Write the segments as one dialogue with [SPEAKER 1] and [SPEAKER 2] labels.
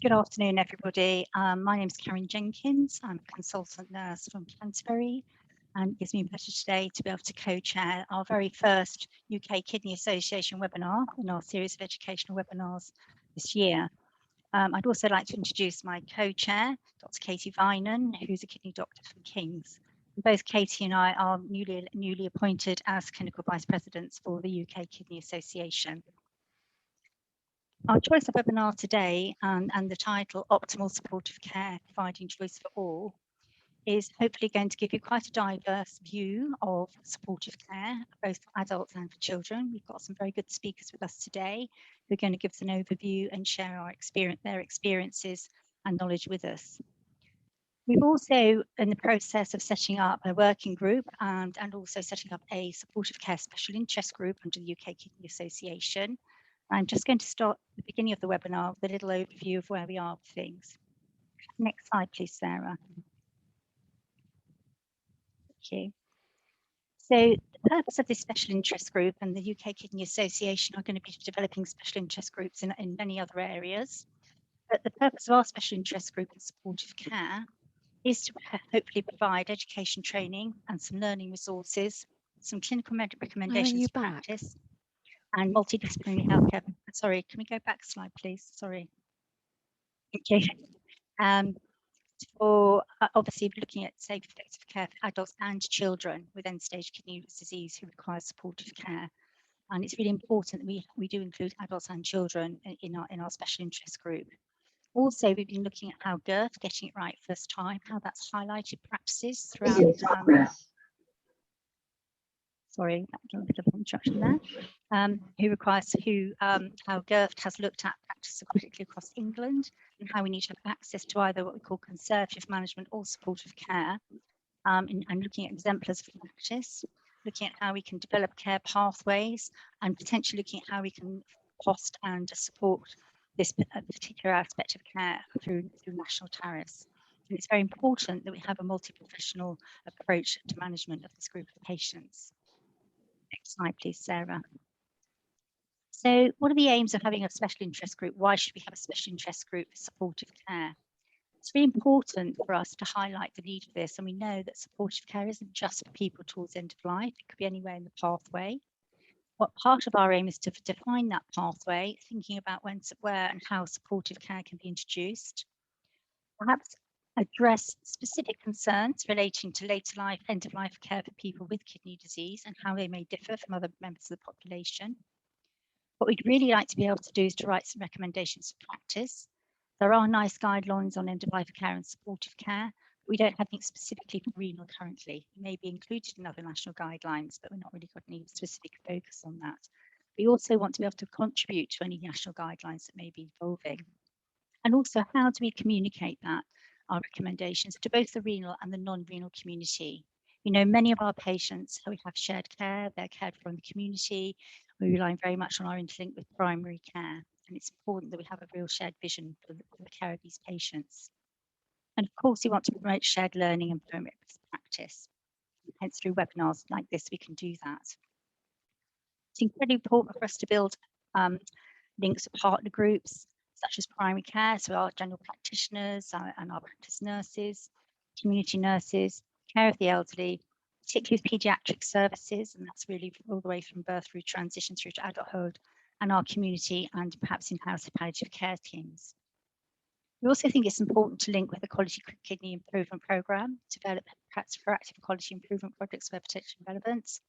[SPEAKER 1] Good afternoon, everybody. My name is Karen Jenkins. I'm a consultant nurse from Canterbury, and it gives me a pleasure today to be able to co-chair our very first UK Kidney Association webinar in our series of educational webinars this year. I'd also like to introduce my co-chair, Dr. Katie Vinan, who's a kidney doctor from King's. Both Katie and I are newly appointed as clinical vice presidents for the UK Kidney Association. Our choice of webinar today and the title Optimal Supportive Care, Providing Choice for All is hopefully going to give you quite a diverse view of supportive care, both for adults and for children. We've got some very good speakers with us today who are going to give us an overview and share their experiences and knowledge with us. We've also in the process of setting up a working group and also setting up a supportive care special interest group under the UK Kidney Association. I'm just going to start at the beginning of the webinar with a little overview of where we are with things. Next slide, please, Sarah. Thank you. So the purpose of this special interest group and the UK Kidney Association are going to be developing special interest groups in many other areas. But the purpose of our special interest group in supportive care is to hopefully provide education training and some learning resources, some clinical recommendations for practice, and multidisciplinary healthcare. Sorry, can we go back a slide, please? Sorry. Thank you. For obviously looking at safe, effective care for adults and children with end-stage kidney disease who require supportive care. And it's really important that we do include adults and children in our special interest group. Also, we've been looking at how GIRF, getting it right first time, how that's highlighted practices throughout. Sorry, a bit of interruption there. How GIRF has looked at practice critically across England and how we need to have access to either what we call conservative management or supportive care, and looking at exemplars of practice, looking at how we can develop care pathways and potentially looking at how we can cost and support this particular aspect of care through national tariffs. And it's very important that we have a multi-professional approach to management of this group of patients. Next slide, please, Sarah. So what are the aims of having a special interest group? Why should we have a special interest group for supportive care? It's really important for us to highlight the need for this. And we know that supportive care isn't just for people towards the end of life. It could be anywhere in the pathway. What part of our aim is to define that pathway, thinking about when, where and how supportive care can be introduced. Perhaps address specific concerns relating to later life, end of life care for people with kidney disease and how they may differ from other members of the population. What we'd really like to be able to do is to write some recommendations for practice. There are nice guidelines on end of life care and supportive care. But we don't have anything specifically for renal currently. It may be included in other national guidelines, but we're not really got any specific focus on that. We also want to be able to contribute to any national guidelines that may be evolving. And also, how do we communicate that? Our recommendations to both the renal and the non-renal community. You know, many of our patients, we have shared care, they're cared for in the community. We rely very much on our interlink with primary care. And it's important that we have a real shared vision for the care of these patients. And of course, we want to promote shared learning and promote best practice. Hence, through webinars like this, we can do that. It's incredibly important for us to build links to partner groups, such as primary care, so our general practitioners and our practice nurses, community nurses, care of the elderly, particularly with paediatric services, and that's really all the way from birth through transition through to adulthood, and our community and perhaps in-house palliative care teams. We also think it's important to link with the Quality Kidney Improvement Programme, develop perhaps proactive quality improvement projects where potential relevance,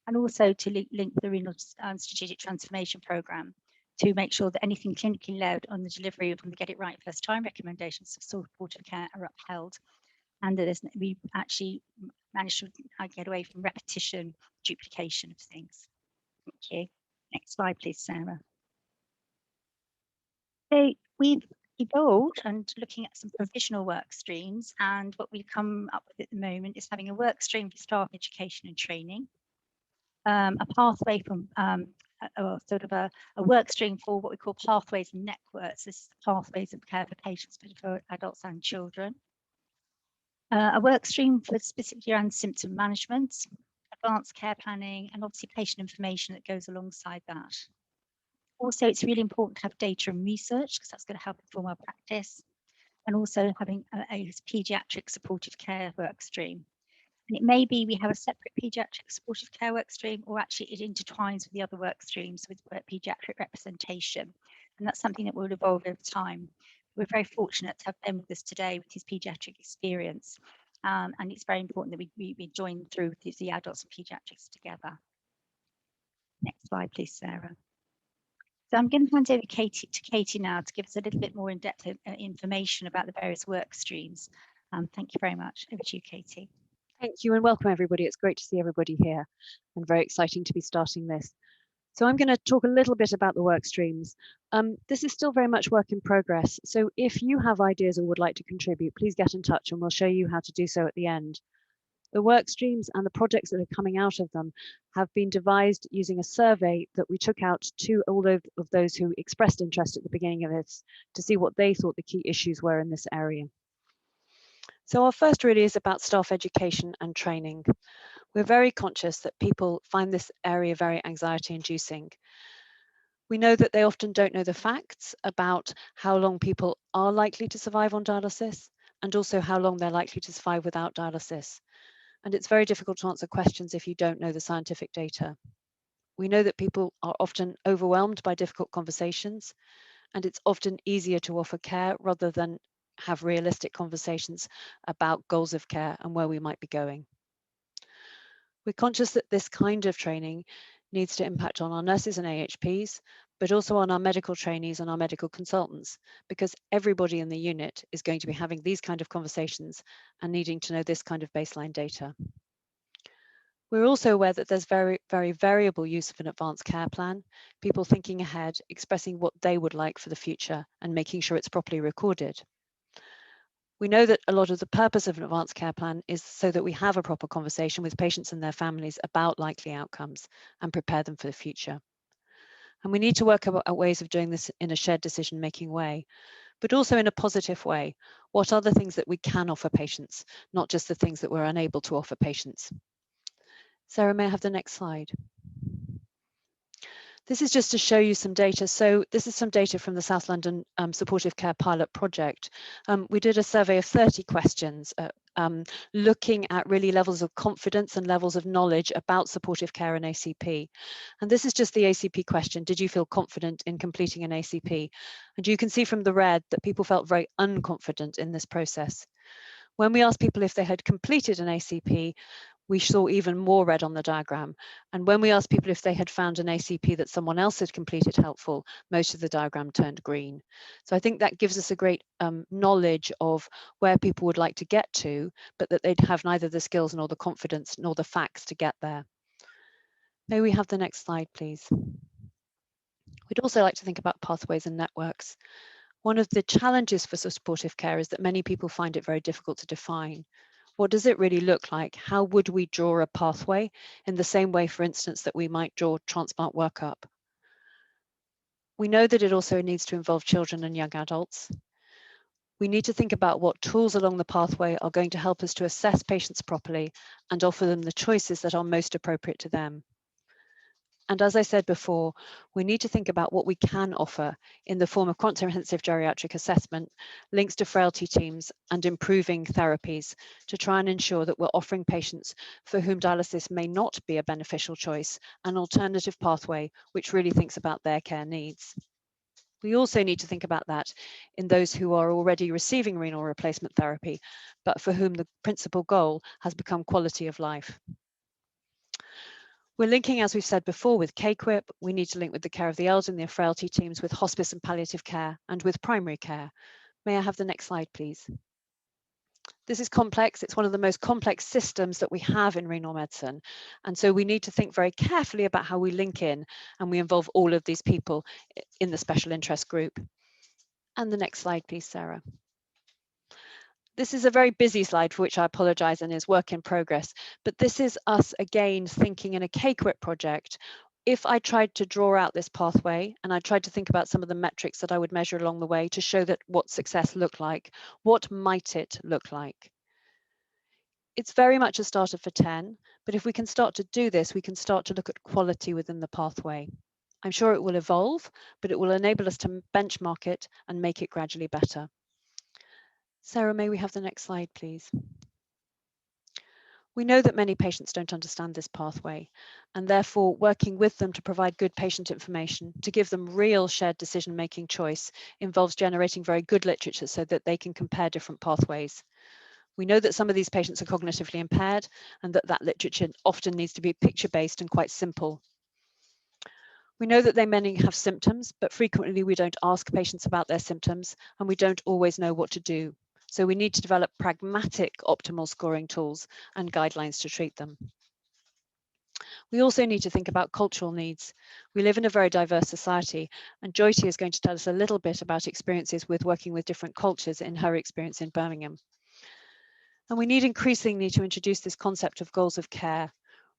[SPEAKER 1] and also to link the Renal Strategic Transformation Programme to make sure that anything clinically led on the delivery of the Get It Right First Time recommendations of supportive care are upheld, and that we actually managed to get away from repetition, duplication of things. Thank you. Next slide, please, Sarah. So we've evolved and looking at some provisional work streams, and what we've come up with at the moment is having a work stream for staff education and training, a pathway from sort of a work stream for what we call pathways and networks. This is the pathways of care for patients, but for adults and children. A work stream for specifically around symptom management, advanced care planning, and obviously patient information that goes alongside that. Also, it's really important to have data and research because that's going to help inform our practice, and also having a paediatric supportive care work stream. And it may be we have a separate paediatric supportive care work stream, or actually it intertwines with the other work streams with paediatric representation. And that's something that will evolve over time. We're very fortunate to have Ben with us today with his paediatric experience. And it's very important that we join through with the adults and paediatrics together. Next slide, please, Sarah. So I'm going to hand over to Katie now to give us a little bit more in-depth information about the various work streams. Thank you very much. Over to you, Katie.
[SPEAKER 2] Thank you and welcome everybody. It's great to see everybody here and very exciting to be starting this. So I'm going to talk a little bit about the work streams. This is still very much work in progress. So if you have ideas or would like to contribute, please get in touch and we'll show you how to do so at the end. The work streams and the projects that are coming out of them have been devised using a survey that we took out to all of those who expressed interest at the beginning of this to see what they thought the key issues were in this area. So our first really is about staff education and training. We're very conscious that people find this area very anxiety inducing. We know that they often don't know the facts about how long people are likely to survive on dialysis and also how long they're likely to survive without dialysis. And it's very difficult to answer questions if you don't know the scientific data. We know that people are often overwhelmed by difficult conversations, and it's often easier to offer care rather than have realistic conversations about goals of care and where we might be going. We're conscious that this kind of training needs to impact on our nurses and AHPs, but also on our medical trainees and our medical consultants, because everybody in the unit is going to be having these kind of conversations and needing to know this kind of baseline data. We're also aware that there's very variable use of an advanced care plan, people thinking ahead, expressing what they would like for the future and making sure it's properly recorded. We know that a lot of the purpose of an advanced care plan is so that we have a proper conversation with patients and their families about likely outcomes and prepare them for the future. And we need to work out ways of doing this in a shared decision-making way, but also in a positive way. What are the things that we can offer patients, not just the things that we're unable to offer patients? Sarah, may I have the next slide? This is just to show you some data. So this is some data from the South London Supportive Care Pilot Project. We did a survey of 30 questions looking at really levels of confidence and levels of knowledge about supportive care and ACP. And this is just the ACP question. Did you feel confident in completing an ACP? And you can see from the red that people felt very unconfident in this process. When we asked people if they had completed an ACP, we saw even more red on the diagram. And when we asked people if they had found an ACP that someone else had completed helpful, most of the diagram turned green. So I think that gives us a great knowledge of where people would like to get to, but that they'd have neither the skills nor the confidence nor the facts to get there. May we have the next slide, please? We'd also like to think about pathways and networks. One of the challenges for supportive care is that many people find it very difficult to define. What does it really look like? How would we draw a pathway in the same way, for instance, that we might draw transplant workup? We know that it also needs to involve children and young adults. We need to think about what tools along the pathway are going to help us to assess patients properly and offer them the choices that are most appropriate to them. And as I said before, we need to think about what we can offer in the form of comprehensive geriatric assessment, links to frailty teams, and improving therapies to try and ensure that we're offering patients for whom dialysis may not be a beneficial choice an alternative pathway which really thinks about their care needs. We also need to think about that in those who are already receiving renal replacement therapy, but for whom the principal goal has become quality of life. We're linking, as we've said before, with KQIP. We need to link with the care of the elderly and their frailty teams, with hospice and palliative care, and with primary care. May I have the next slide, please? This is complex. It's one of the most complex systems that we have in renal medicine. And so we need to think very carefully about how we link in and we involve all of these people in the special interest group. And the next slide, please, Sarah. This is a very busy slide for which I apologise and is work in progress, but this is us again thinking in a KQIP project. If I tried to draw out this pathway and I tried to think about some of the metrics that I would measure along the way to show that what success looked like, what might it look like? It's very much a starter for 10, but if we can start to do this, we can start to look at quality within the pathway. I'm sure it will evolve, but it will enable us to benchmark it and make it gradually better. Sarah, may we have the next slide, please? We know that many patients don't understand this pathway, and therefore working with them to provide good patient information, to give them real shared decision-making choice, involves generating very good literature so that they can compare different pathways. We know that some of these patients are cognitively impaired and that literature often needs to be picture-based and quite simple. We know that many have symptoms, but frequently we don't ask patients about their symptoms and we don't always know what to do. So we need to develop pragmatic optimal scoring tools and guidelines to treat them. We also need to think about cultural needs. We live in a very diverse society, and Jyoti is going to tell us a little bit about experiences with working with different cultures in her experience in Birmingham. And we need increasingly to introduce this concept of goals of care,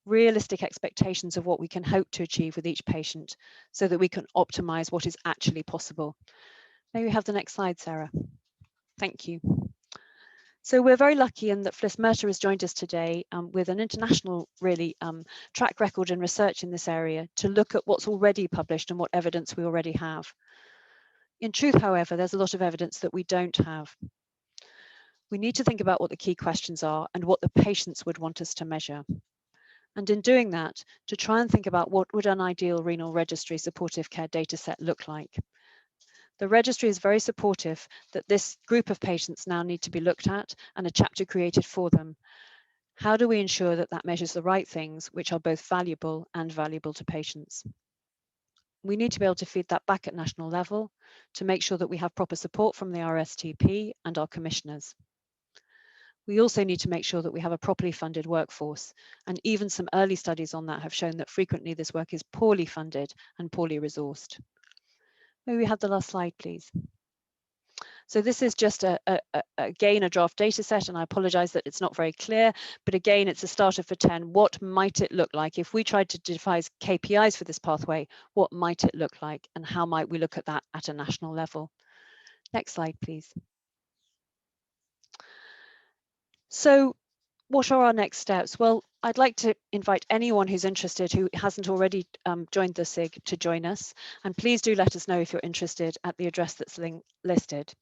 [SPEAKER 2] realistic expectations of what we can hope to achieve with each patient so that we can optimize what is actually possible. May we have the next slide, Sarah? Thank you. So we're very lucky in that Fliss Murtagh has joined us today with an international track record in research in this area to look at what's already published and what evidence we already have. In truth, however, there's a lot of evidence that we don't have. We need to think about what the key questions are and what the patients would want us to measure. And in doing that, to try and think about what would an ideal renal registry supportive care data set look like. The registry is very supportive that this group of patients now need to be looked at and a chapter created for them. How do we ensure that that measures the right things which are both valuable and valuable to patients? We need to be able to feed that back at national level to make sure that we have proper support from the RSTP and our commissioners. We also need to make sure that we have a properly funded workforce, and even some early studies on that have shown that frequently this work is poorly funded and poorly resourced. May we have the last slide, please? So this is just again a draft data set, and I apologize that it's not very clear, but again, it's a starter for 10. What might it look like if we tried to devise KPIs for this pathway? What might it look like, and how might we look at that at a national level? Next slide, please. So what are our next steps? Well, I'd like to invite anyone who's interested who hasn't already joined the SIG to join us. And please do let us know if you're interested at the address that's listed.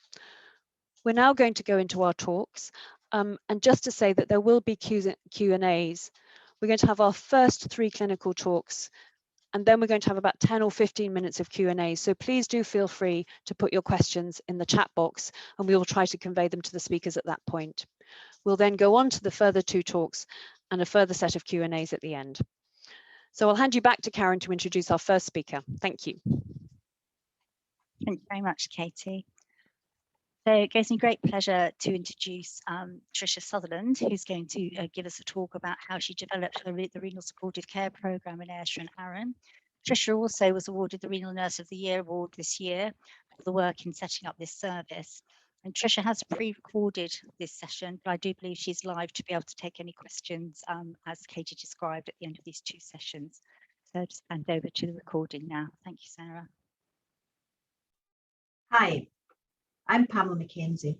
[SPEAKER 2] We're now going to go into our talks. And just to say that there will be Q&As. We're going to have our first 3 clinical talks, and then we're going to have about 10 or 15 minutes of Q&A. So please do feel free to put your questions in the chat box, and we will try to convey them to the speakers at that point. We'll then go on to the further 2 talks and a further set of Q&As at the end. So I'll hand you back to Karen to introduce our first speaker. Thank you.
[SPEAKER 1] Thank you very much, Katie. So it gives me great pleasure to introduce Tricia Sutherland, who's going to give us a talk about how she developed the Renal Supportive Care Programme in Ayrshire and Arran. Tricia also was awarded the Renal Nurse of the Year award this year for the work in setting up this service. And Tricia has pre-recorded this session, but I do believe she's live to be able to take any questions as Katie described at the end of these 2 sessions. So I'll just hand over to the recording now. Thank you, Sarah.
[SPEAKER 3] Hi, I'm Pamela Mackenzie.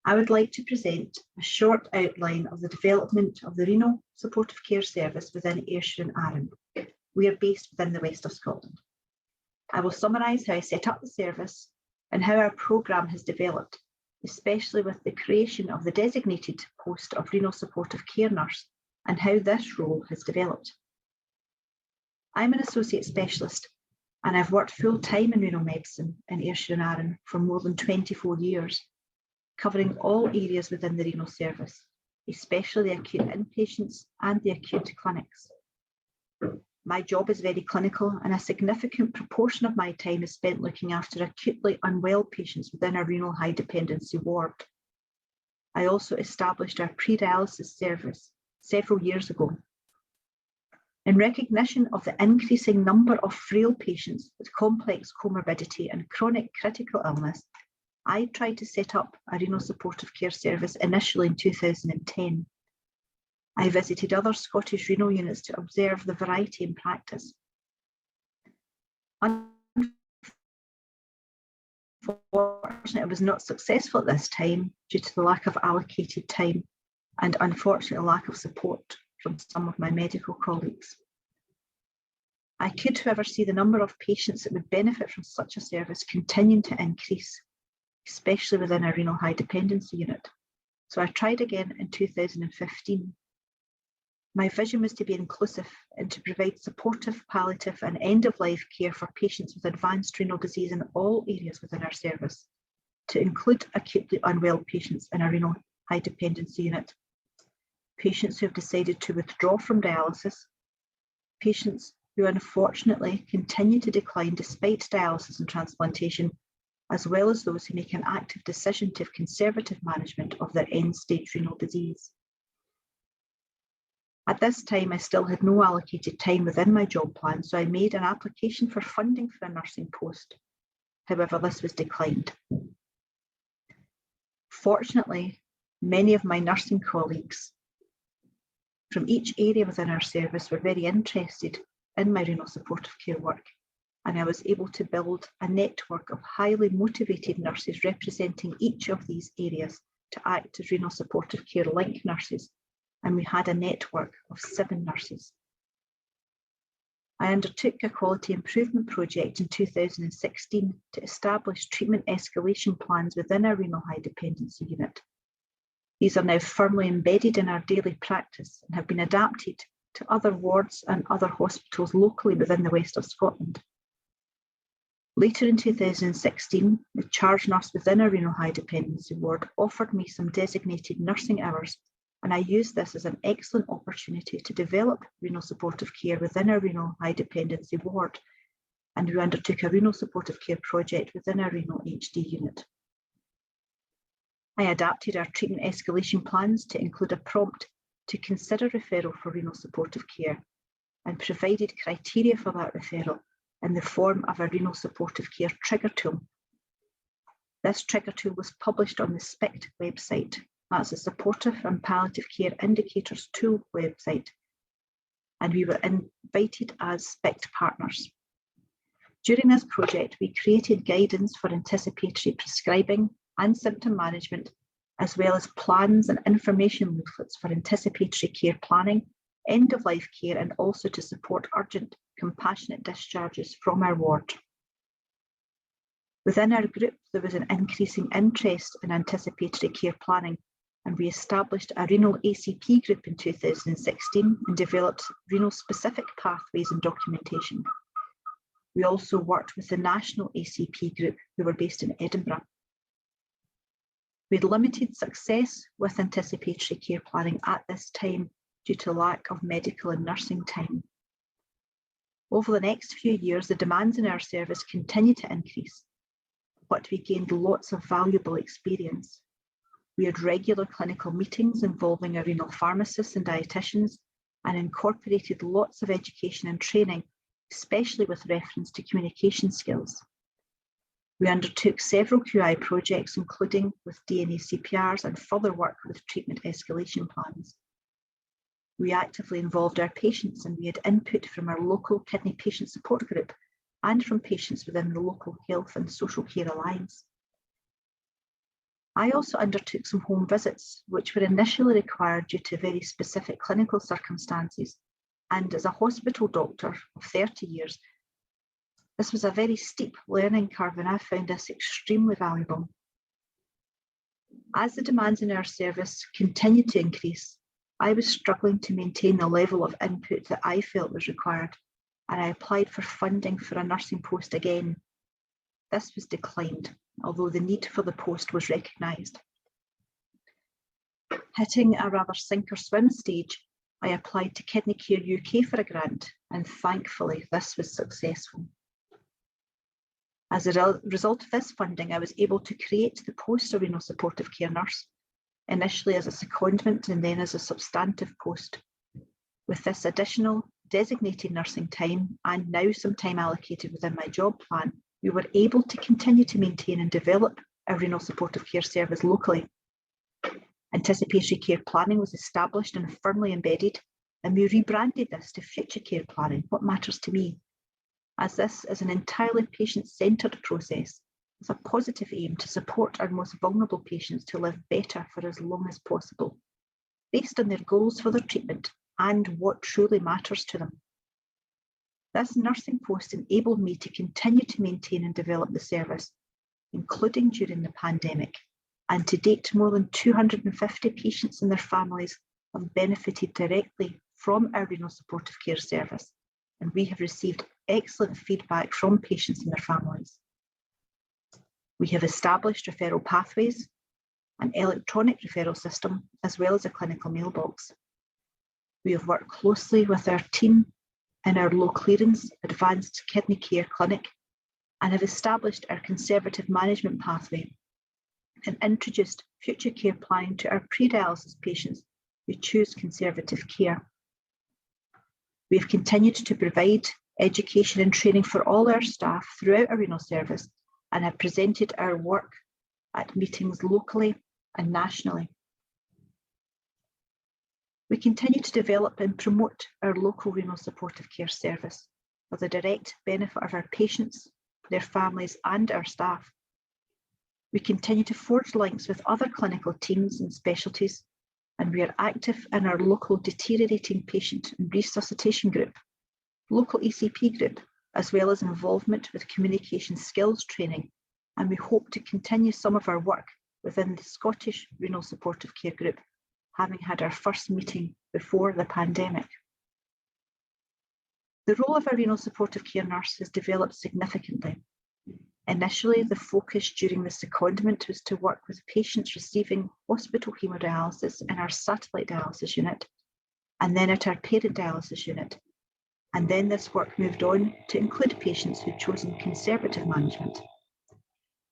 [SPEAKER 3] I would like to present a short outline of the development of the Renal Supportive Care Service within Ayrshire and Arran. We are based within the west of Scotland. I will summarise how I set up the service and how our programme has developed, especially with the creation of the designated post of Renal Supportive Care Nurse and how this role has developed. I'm an associate specialist and I've worked full-time in renal medicine in Ayrshire and Arran for more than 24 years, covering all areas within the renal service, especially the acute inpatients and the acute clinics. My job is very clinical and a significant proportion of my time is spent looking after acutely unwell patients within our renal high dependency ward. I also established our pre-dialysis service several years ago. In recognition of the increasing number of frail patients with complex comorbidity and chronic critical illness, I tried to set up a renal supportive care service initially in 2010. I visited other Scottish renal units to observe the variety in practice. Unfortunately, I was not successful at this time due to the lack of allocated time and unfortunately lack of support from some of my medical colleagues. I could, however, see the number of patients that would benefit from such a service continuing to increase, especially within a renal high dependency unit. So I tried again in 2015. My vision was to be inclusive and to provide supportive, palliative and end-of-life care for patients with advanced renal disease in all areas within our service, to include acutely unwell patients in a renal high dependency unit, patients who have decided to withdraw from dialysis, patients who unfortunately continue to decline despite dialysis and transplantation, as well as those who make an active decision to have conservative management of their end-stage renal disease. At this time, I still had no allocated time within my job plan, so I made an application for funding for a nursing post. However, this was declined. Fortunately, many of my nursing colleagues from each area within our service were very interested in my renal supportive care work, and I was able to build a network of highly motivated nurses representing each of these areas to act as renal supportive care link nurses, and we had a network of 7 nurses. I undertook a quality improvement project in 2016 to establish treatment escalation plans within our renal high dependency unit. These are now firmly embedded in our daily practice and have been adapted to other wards and other hospitals locally within the west of Scotland. Later in 2016, the charge nurse within our renal high dependency ward offered me some designated nursing hours, and I used this as an excellent opportunity to develop renal supportive care within our renal high dependency ward, and we undertook a renal supportive care project within our renal HD unit. I adapted our treatment escalation plans to include a prompt to consider referral for renal supportive care, and provided criteria for that referral in the form of a renal supportive care trigger tool. This trigger tool was published on the SPICT website. That's the Supportive and Palliative Care Indicators Tool website, and we were invited as SPICT partners. During this project, we created guidance for anticipatory prescribing and symptom management, as well as plans and information leaflets for anticipatory care planning, end-of-life care, and also to support urgent, compassionate discharges from our ward. Within our group, there was an increasing interest in anticipatory care planning, and we established a renal ACP group in 2016 and developed renal-specific pathways and documentation. We also worked with the national ACP group, who were based in Edinburgh. We had limited success with anticipatory care planning at this time due to lack of medical and nursing time. Over the next few years, the demands in our service continued to increase, but we gained lots of valuable experience. We had regular clinical meetings involving our renal pharmacists and dietitians, and incorporated lots of education and training, especially with reference to communication skills. We undertook several QI projects, including with DNA CPRs and further work with treatment escalation plans. We actively involved our patients, and we had input from our local kidney patient support group and from patients within the local Health and Social Care Alliance. I also undertook some home visits, which were initially required due to very specific clinical circumstances, and as a hospital doctor of 30 years, this was a very steep learning curve, and I found this extremely valuable. As the demands in our service continued to increase, I was struggling to maintain the level of input that I felt was required, and I applied for funding for a nursing post again. This was declined, although the need for the post was recognised. Hitting a rather sink or swim stage, I applied to Kidney Care UK for a grant, and thankfully this was successful. As a result of this funding, I was able to create the post of renal supportive care nurse, initially as a secondment and then as a substantive post. With this additional designated nursing time and now some time allocated within my job plan, we were able to continue to maintain and develop our renal supportive care service locally. Anticipatory care planning was established and firmly embedded, and we rebranded this to future care planning, what matters to me, as this is an entirely patient-centred process with a positive aim to support our most vulnerable patients to live better for as long as possible, based on their goals for their treatment and what truly matters to them. This nursing post enabled me to continue to maintain and develop the service, including during the pandemic, and to date more than 250 patients and their families have benefited directly from our renal supportive care service, and we have received excellent feedback from patients and their families. We have established referral pathways, an electronic referral system, as well as a clinical mailbox. We have worked closely with our team in our low clearance advanced kidney care clinic and have established our conservative management pathway and introduced future care planning to our pre-dialysis patients who choose conservative care. We have continued to provide education and training for all our staff throughout our renal service and have presented our work at meetings locally and nationally. We continue to develop and promote our local renal supportive care service for the direct benefit of our patients, their families, and our staff. We continue to forge links with other clinical teams and specialties, and we are active in our local deteriorating patient and resuscitation group, local ECP group, as well as involvement with communication skills training, and we hope to continue some of our work within the Scottish Renal Supportive Care Group, having had our first meeting before the pandemic. The role of a renal supportive care nurse has developed significantly. Initially, the focus during the secondment was to work with patients receiving hospital haemodialysis in our satellite dialysis unit, and then at our parent dialysis unit. And then this work moved on to include patients who'd chosen conservative management.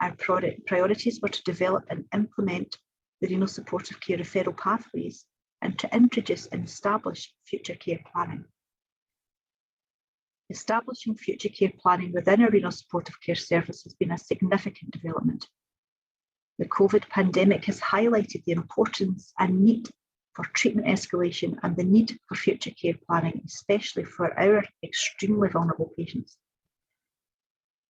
[SPEAKER 3] Our priorities were to develop and implement the renal supportive care referral pathways and to introduce and establish future care planning. Establishing future care planning within our renal supportive care service has been a significant development. The COVID pandemic has highlighted the importance and need for treatment escalation and the need for future care planning, especially for our extremely vulnerable patients.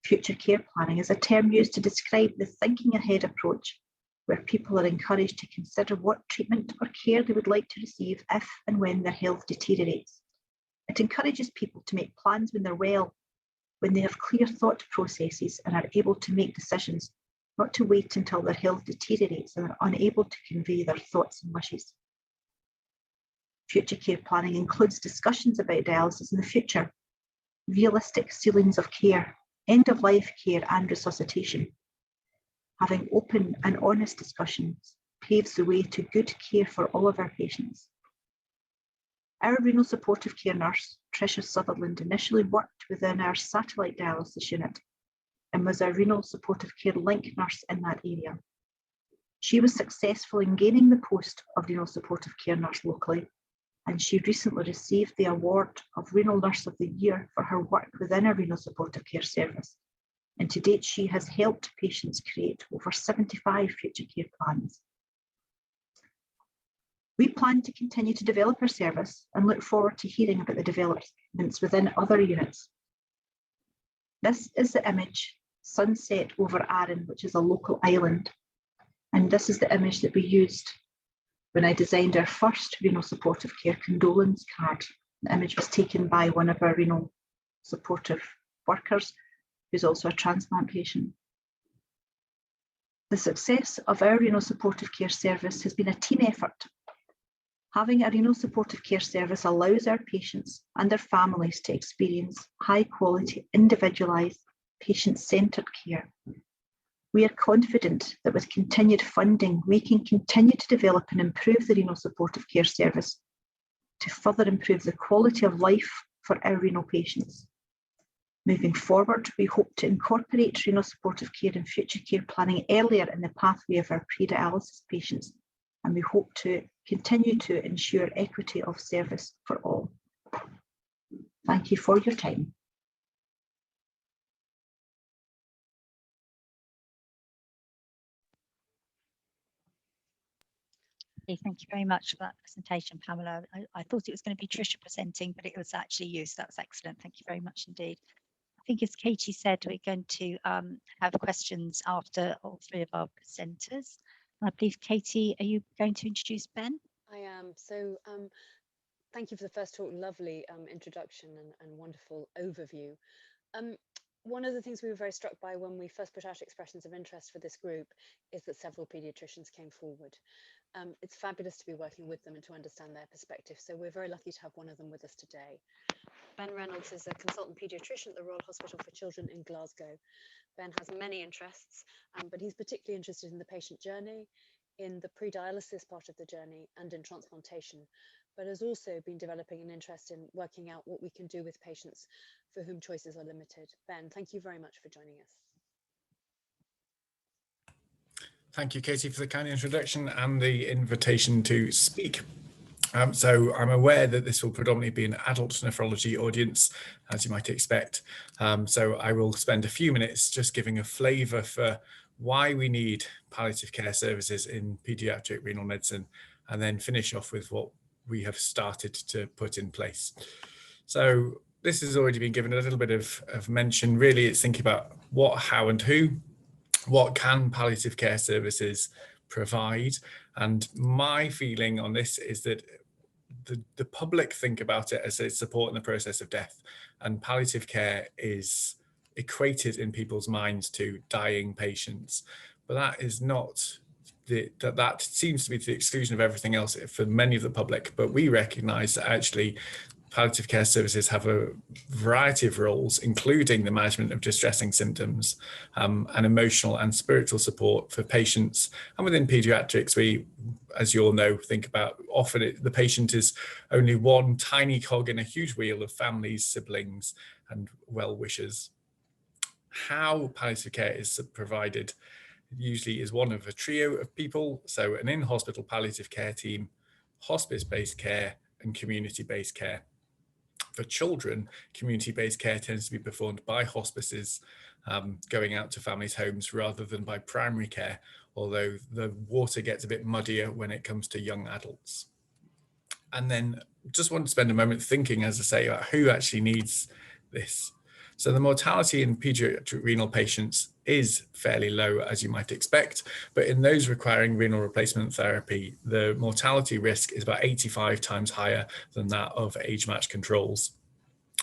[SPEAKER 3] Future care planning is a term used to describe the thinking ahead approach, where people are encouraged to consider what treatment or care they would like to receive if and when their health deteriorates. It encourages people to make plans when they're well, when they have clear thought processes and are able to make decisions, not to wait until their health deteriorates and are unable to convey their thoughts and wishes. Future care planning includes discussions about dialysis in the future, realistic ceilings of care, end-of-life care and resuscitation. Having open and honest discussions paves the way to good care for all of our patients. Our renal supportive care nurse, Tricia Sutherland, initially worked within our satellite dialysis unit and was a renal supportive care link nurse in that area. She was successful in gaining the post of renal supportive care nurse locally, and she recently received the award of Renal Nurse of the Year for her work within our renal supportive care service. And to date, she has helped patients create over 75 future care plans. We plan to continue to develop our service and look forward to hearing about the developments within other units. This is the image, sunset over Arran, which is a local island. And this is the image that we used when I designed our first renal supportive care condolence card. The image was taken by one of our renal supportive workers, who's also a transplant patient. The success of our renal supportive care service has been a team effort. Having a renal supportive care service allows our patients and their families to experience high quality, individualised, patient-centred care. We are confident that with continued funding, we can continue to develop and improve the renal supportive care service to further improve the quality of life for our renal patients. Moving forward, we hope to incorporate renal supportive care and future care planning earlier in the pathway of our pre-dialysis patients, and we hope to continue to ensure equity of service for all. Thank you for your time.
[SPEAKER 1] Thank you very much for that presentation, Pamela. I thought it was going to be Tricia presenting, but it was actually you, so that's excellent. Thank you very much indeed. I think as Katie said, we're going to have questions after all three of our presenters. I believe, Katie, are you going to introduce Ben?
[SPEAKER 4] I am. So
[SPEAKER 2] Thank you for the first talk. Lovely introduction and wonderful overview. One of the things we were very struck by when we first put out expressions of interest for this group is that several paediatricians came forward. It's fabulous to be working with them and to understand their perspective. So we're very lucky to have one of them with us today. Ben Reynolds is a consultant paediatrician at the Royal Hospital for Children in Glasgow. Ben has many interests, but he's particularly interested in the patient journey, in the pre-dialysis part of the journey, and in transplantation, but has also been developing an interest in working out what we can do with patients for whom choices are limited. Ben, thank you very much for joining us.
[SPEAKER 4] Thank you, Katie, for the kind introduction and the invitation to speak. So I'm aware that this will predominantly be an adult nephrology audience, as you might expect. So I will spend a few minutes just giving a flavour for why we need palliative care services in paediatric renal medicine, and then finish off with what we have started to put in place. So this has already been given a little bit of mention. Really, it's thinking about what, how and who. What can palliative care services provide? And my feeling on this is that the public think about it as a support in the process of death, and palliative care is equated in people's minds to dying patients, but that is not that seems to be to the exclusion of everything else for many of the public. But we recognize that actually palliative care services have a variety of roles, including the management of distressing symptoms and emotional and spiritual support for patients. And within paediatrics, we, as you all know, think about often the patient is only one tiny cog in a huge wheel of families, siblings, and well-wishers. How palliative care is provided usually is one of a trio of people. So an in-hospital palliative care team, hospice-based care, and community-based care. For children, community-based care tends to be performed by hospices going out to families' homes rather than by primary care, although the water gets a bit muddier when it comes to young adults. And then just want to spend a moment thinking, as I say, about who actually needs this. So the mortality in pediatric renal patients is fairly low, as you might expect, but in those requiring renal replacement therapy, the mortality risk is about 85 times higher than that of age-matched controls.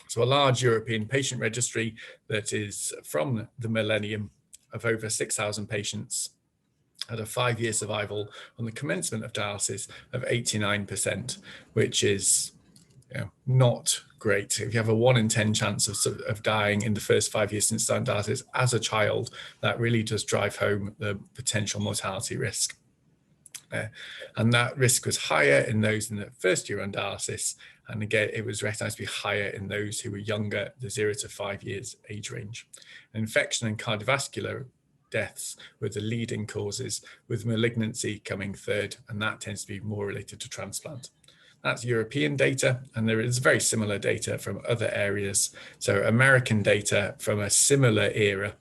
[SPEAKER 4] So a large European patient registry that is from the millennium of over 6,000 patients had a 5-year survival on the commencement of dialysis of 89%, which is not great. If you have a 1 in 10 chance of dying in the first 5 years since starting dialysis as a child, that really does drive home the potential mortality risk. And that risk was higher in those in the first year on dialysis. And again, it was recognized to be higher in those who were younger, the 0 to 5 years age range. Infection and cardiovascular deaths were the leading causes, with malignancy coming third, and that tends to be more related to transplant. That's European data, and there is very similar data from other areas. So American data from a similar era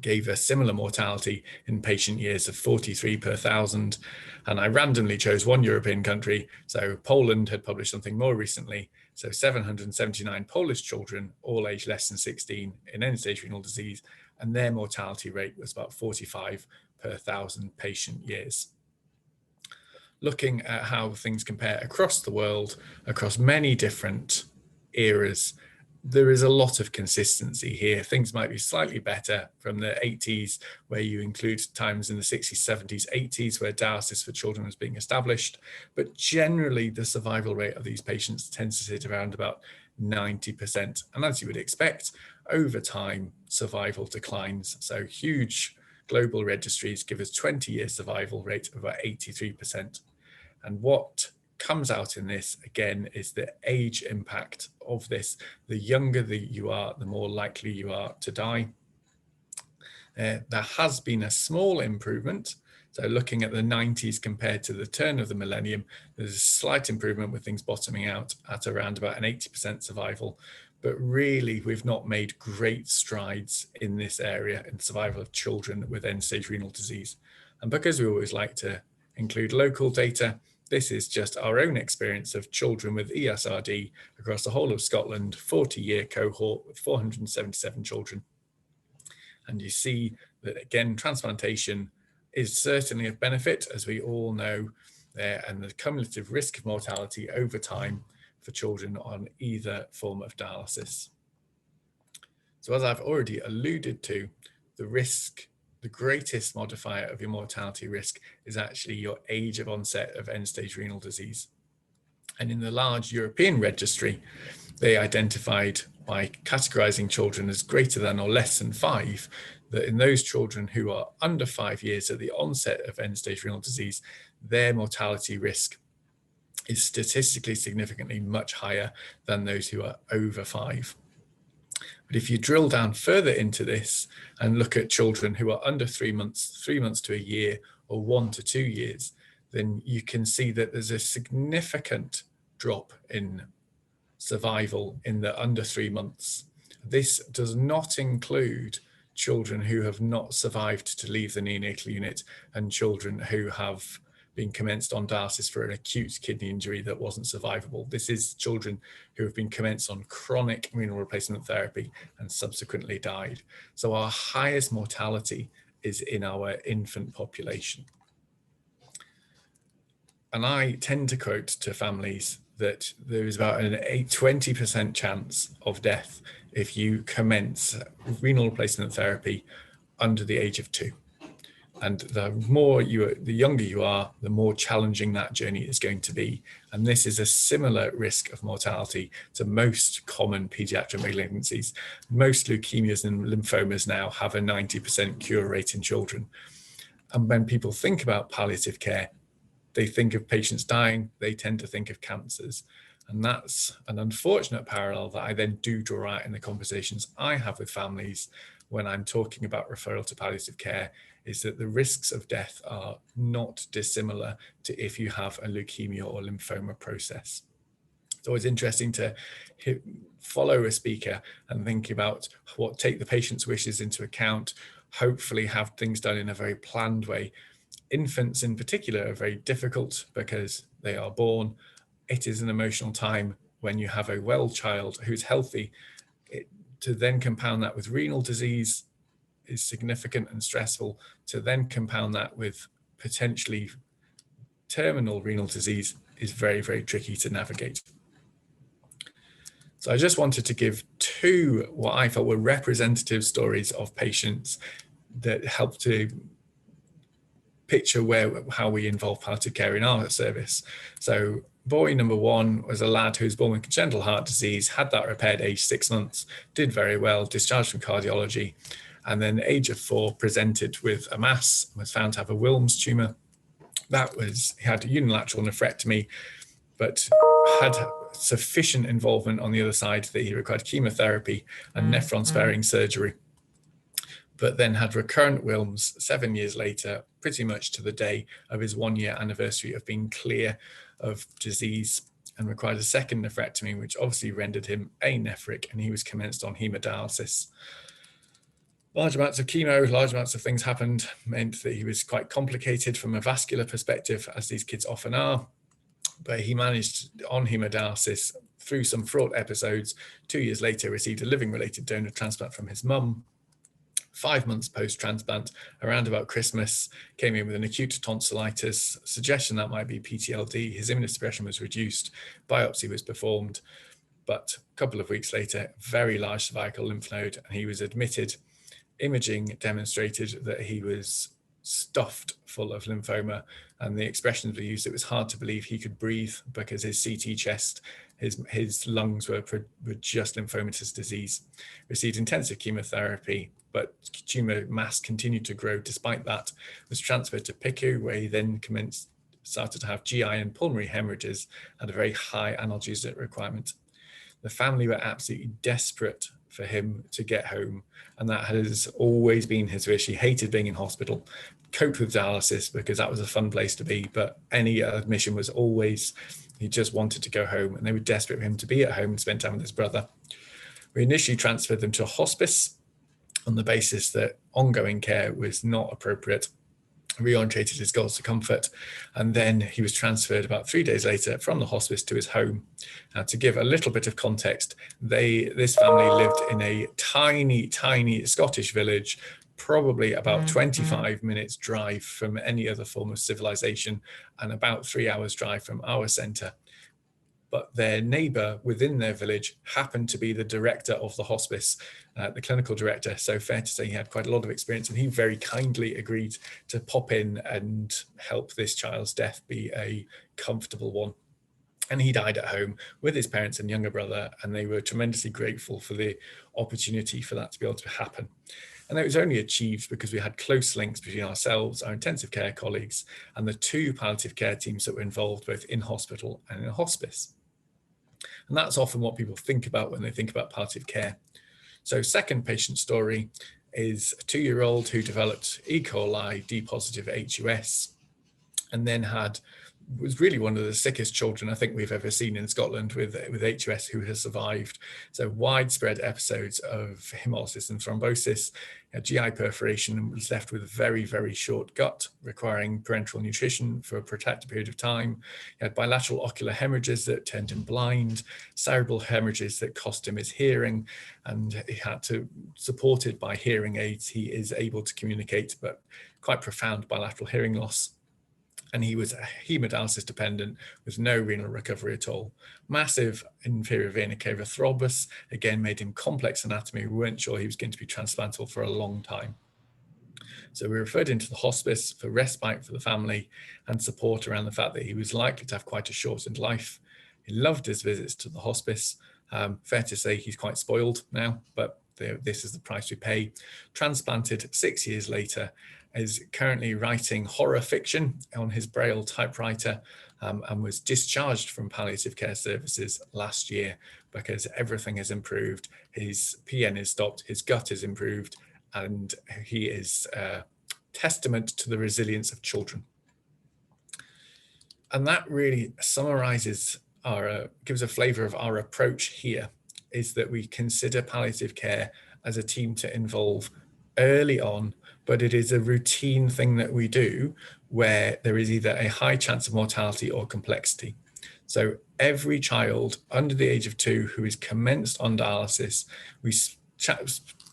[SPEAKER 4] gave a similar mortality in patient years of 43 per 1,000. And I randomly chose one European country. So Poland had published something more recently. So 779 Polish children, all aged less than 16 in end-stage renal disease, and their mortality rate was about 45 per 1,000 patient years. Looking at how things compare across the world, across many different eras, there is a lot of consistency here. Things might be slightly better from the 80s, where you include times in the 60s, 70s, 80s, where dialysis for children was being established. But generally, the survival rate of these patients tends to sit around about 90%. And as you would expect, over time, survival declines. So huge global registries give us 20-year survival rate of about 83%. And what comes out in this, again, is the age impact of this. The younger that you are, the more likely you are to die. There has been a small improvement. So looking at the 90s compared to the turn of the millennium, there's a slight improvement with things bottoming out at around about an 80% survival. But really, we've not made great strides in this area in survival of children with end-stage renal disease. And because we always like to include local data, this is just our own experience of children with ESRD across the whole of Scotland, 40-year cohort with 477 children. And you see that, again, transplantation is certainly of benefit. As we all know, there and the cumulative risk of mortality over time for children on either form of dialysis. So as I've already alluded to, the greatest modifier of your mortality risk is actually your age of onset of end-stage renal disease. And in the large European registry, they identified by categorizing children as greater than or less than 5, that in those children who are under 5 years at the onset of end-stage renal disease, their mortality risk is statistically significantly much higher than those who are over 5. But if you drill down further into this and look at children who are under 3 months, 3 months to a year, or 1 to 2 years, then you can see that there's a significant drop in survival in the under 3 months. This does not include children who have not survived to leave the neonatal unit and children who have been commenced on dialysis for an acute kidney injury that wasn't survivable. This is children who have been commenced on chronic renal replacement therapy and subsequently died. So our highest mortality is in our infant population. And I tend to quote to families that there is about an 20% chance of death if you commence renal replacement therapy under the age of 2. And the younger you are, the more challenging that journey is going to be. And this is a similar risk of mortality to most common pediatric malignancies. Most leukemias and lymphomas now have a 90% cure rate in children. And when people think about palliative care, they think of patients dying, they tend to think of cancers. And that's an unfortunate parallel that I then do draw out in the conversations I have with families when I'm talking about referral to palliative care, is that the risks of death are not dissimilar to if you have a leukemia or lymphoma process. It's always interesting to follow a speaker and think about take the patient's wishes into account, hopefully have things done in a very planned way. Infants in particular are very difficult because they are born. It is an emotional time when you have a well child who's healthy. To then compound that with renal disease is significant and stressful. To then compound that with potentially terminal renal disease is very, very tricky to navigate. So I just wanted to give 2 what I felt were representative stories of patients that help to picture how we involve palliative care in our service. So boy number 1 was a lad who was born with congenital heart disease, had that repaired age 6 months, did very well, discharged from cardiology, and then age of 4 presented with a mass, was found to have a Wilms tumour. He had a unilateral nephrectomy, but had sufficient involvement on the other side that he required chemotherapy and nephron sparing surgery, but then had recurrent Wilms 7 years later, pretty much to the day of his 1-year anniversary of being clear of disease, and required a second nephrectomy, which obviously rendered him anephric, and he was commenced on hemodialysis. Large amounts of chemo, large amounts of things happened, meant that he was quite complicated from a vascular perspective, as these kids often are, but he managed on hemodialysis through some fraught episodes. 2 years later, received a living-related donor transplant from his mum. 5 months post-transplant, around about Christmas, came in with an acute tonsillitis, suggestion that might be PTLD. His immunosuppression was reduced, biopsy was performed, but a couple of weeks later, very large cervical lymph node, and he was admitted. Imaging demonstrated that he was stuffed full of lymphoma, and the expressions were used. It was hard to believe he could breathe because his CT chest, his lungs were just lymphomatous disease. Received intensive chemotherapy, but tumor mass continued to grow despite that. Was transferred to PICU, where he then started to have GI and pulmonary hemorrhages and a very high analgesic requirement. The family were absolutely desperate for him to get home, and that has always been his wish. He hated being in hospital, coped with dialysis because that was a fun place to be, but any admission was always, he just wanted to go home, and they were desperate for him to be at home and spend time with his brother. We initially transferred them to a hospice on the basis that ongoing care was not appropriate, reorientated his goals to comfort, and then he was transferred about 3 days later from the hospice to his home. Now, to give a little bit of context, this family lived in a tiny, tiny Scottish village, probably about 25 minutes drive from any other form of civilization and about 3 hours drive from our centre. But their neighbour within their village happened to be the director of the hospice, the clinical director. So fair to say he had quite a lot of experience, and he very kindly agreed to pop in and help this child's death be a comfortable one. And he died at home with his parents and younger brother, and they were tremendously grateful for the opportunity for that to be able to happen. And that was only achieved because we had close links between ourselves, our intensive care colleagues, and the 2 palliative care teams that were involved both in hospital and in hospice. And that's often what people think about when they think about palliative care. So second patient story is a 2-year-old who developed E. coli D positive HUS and then was really one of the sickest children I think we've ever seen in Scotland with HUS who has survived. So widespread episodes of hemolysis and thrombosis, GI perforation, and was left with a very, very short gut requiring parenteral nutrition for a protracted period of time. He had bilateral ocular hemorrhages that turned him blind, cerebral hemorrhages that cost him his hearing, and he had to, supported by hearing aids, he is able to communicate, but quite profound bilateral hearing loss. And he was hemodialysis dependent with no renal recovery at all. Massive inferior vena cava thrombus, again, made him complex anatomy. We weren't sure he was going to be transplantable for a long time. So we referred into the hospice for respite for the family and support around the fact that he was likely to have quite a shortened life. He loved his visits to the hospice. Fair to say he's quite spoiled now, but this is the price we pay. Transplanted 6 years later, is currently writing horror fiction on his Braille typewriter, and was discharged from palliative care services last year because everything has improved. His PN is stopped, his gut is improved, and he is a testament to the resilience of children. And that really summarizes gives a flavor of our approach here, is that we consider palliative care as a team to involve early on, but it is a routine thing that we do where there is either a high chance of mortality or complexity. So every child under the age of 2 who is commenced on dialysis, we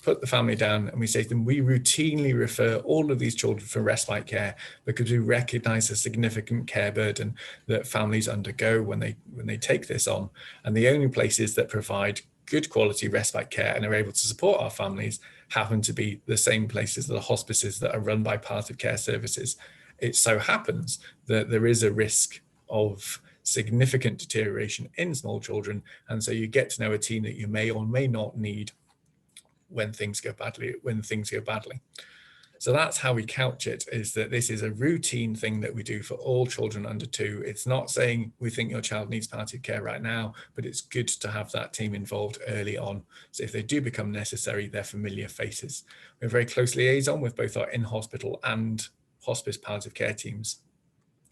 [SPEAKER 4] put the family down and we say to them, we routinely refer all of these children for respite care because we recognize the significant care burden that families undergo when they take this on. And the only places that provide good quality respite care and are able to support our families happen to be the same places that the hospices that are run by palliative care services. It so happens that there is a risk of significant deterioration in small children, and so you get to know a team that you may or may not need when things go badly. So that's how we couch it, is that this is a routine thing that we do for all children under 2. It's not saying we think your child needs palliative care right now, but it's good to have that team involved early on. So if they do become necessary, they're familiar faces. We have very close liaison with both our in-hospital and hospice palliative care teams.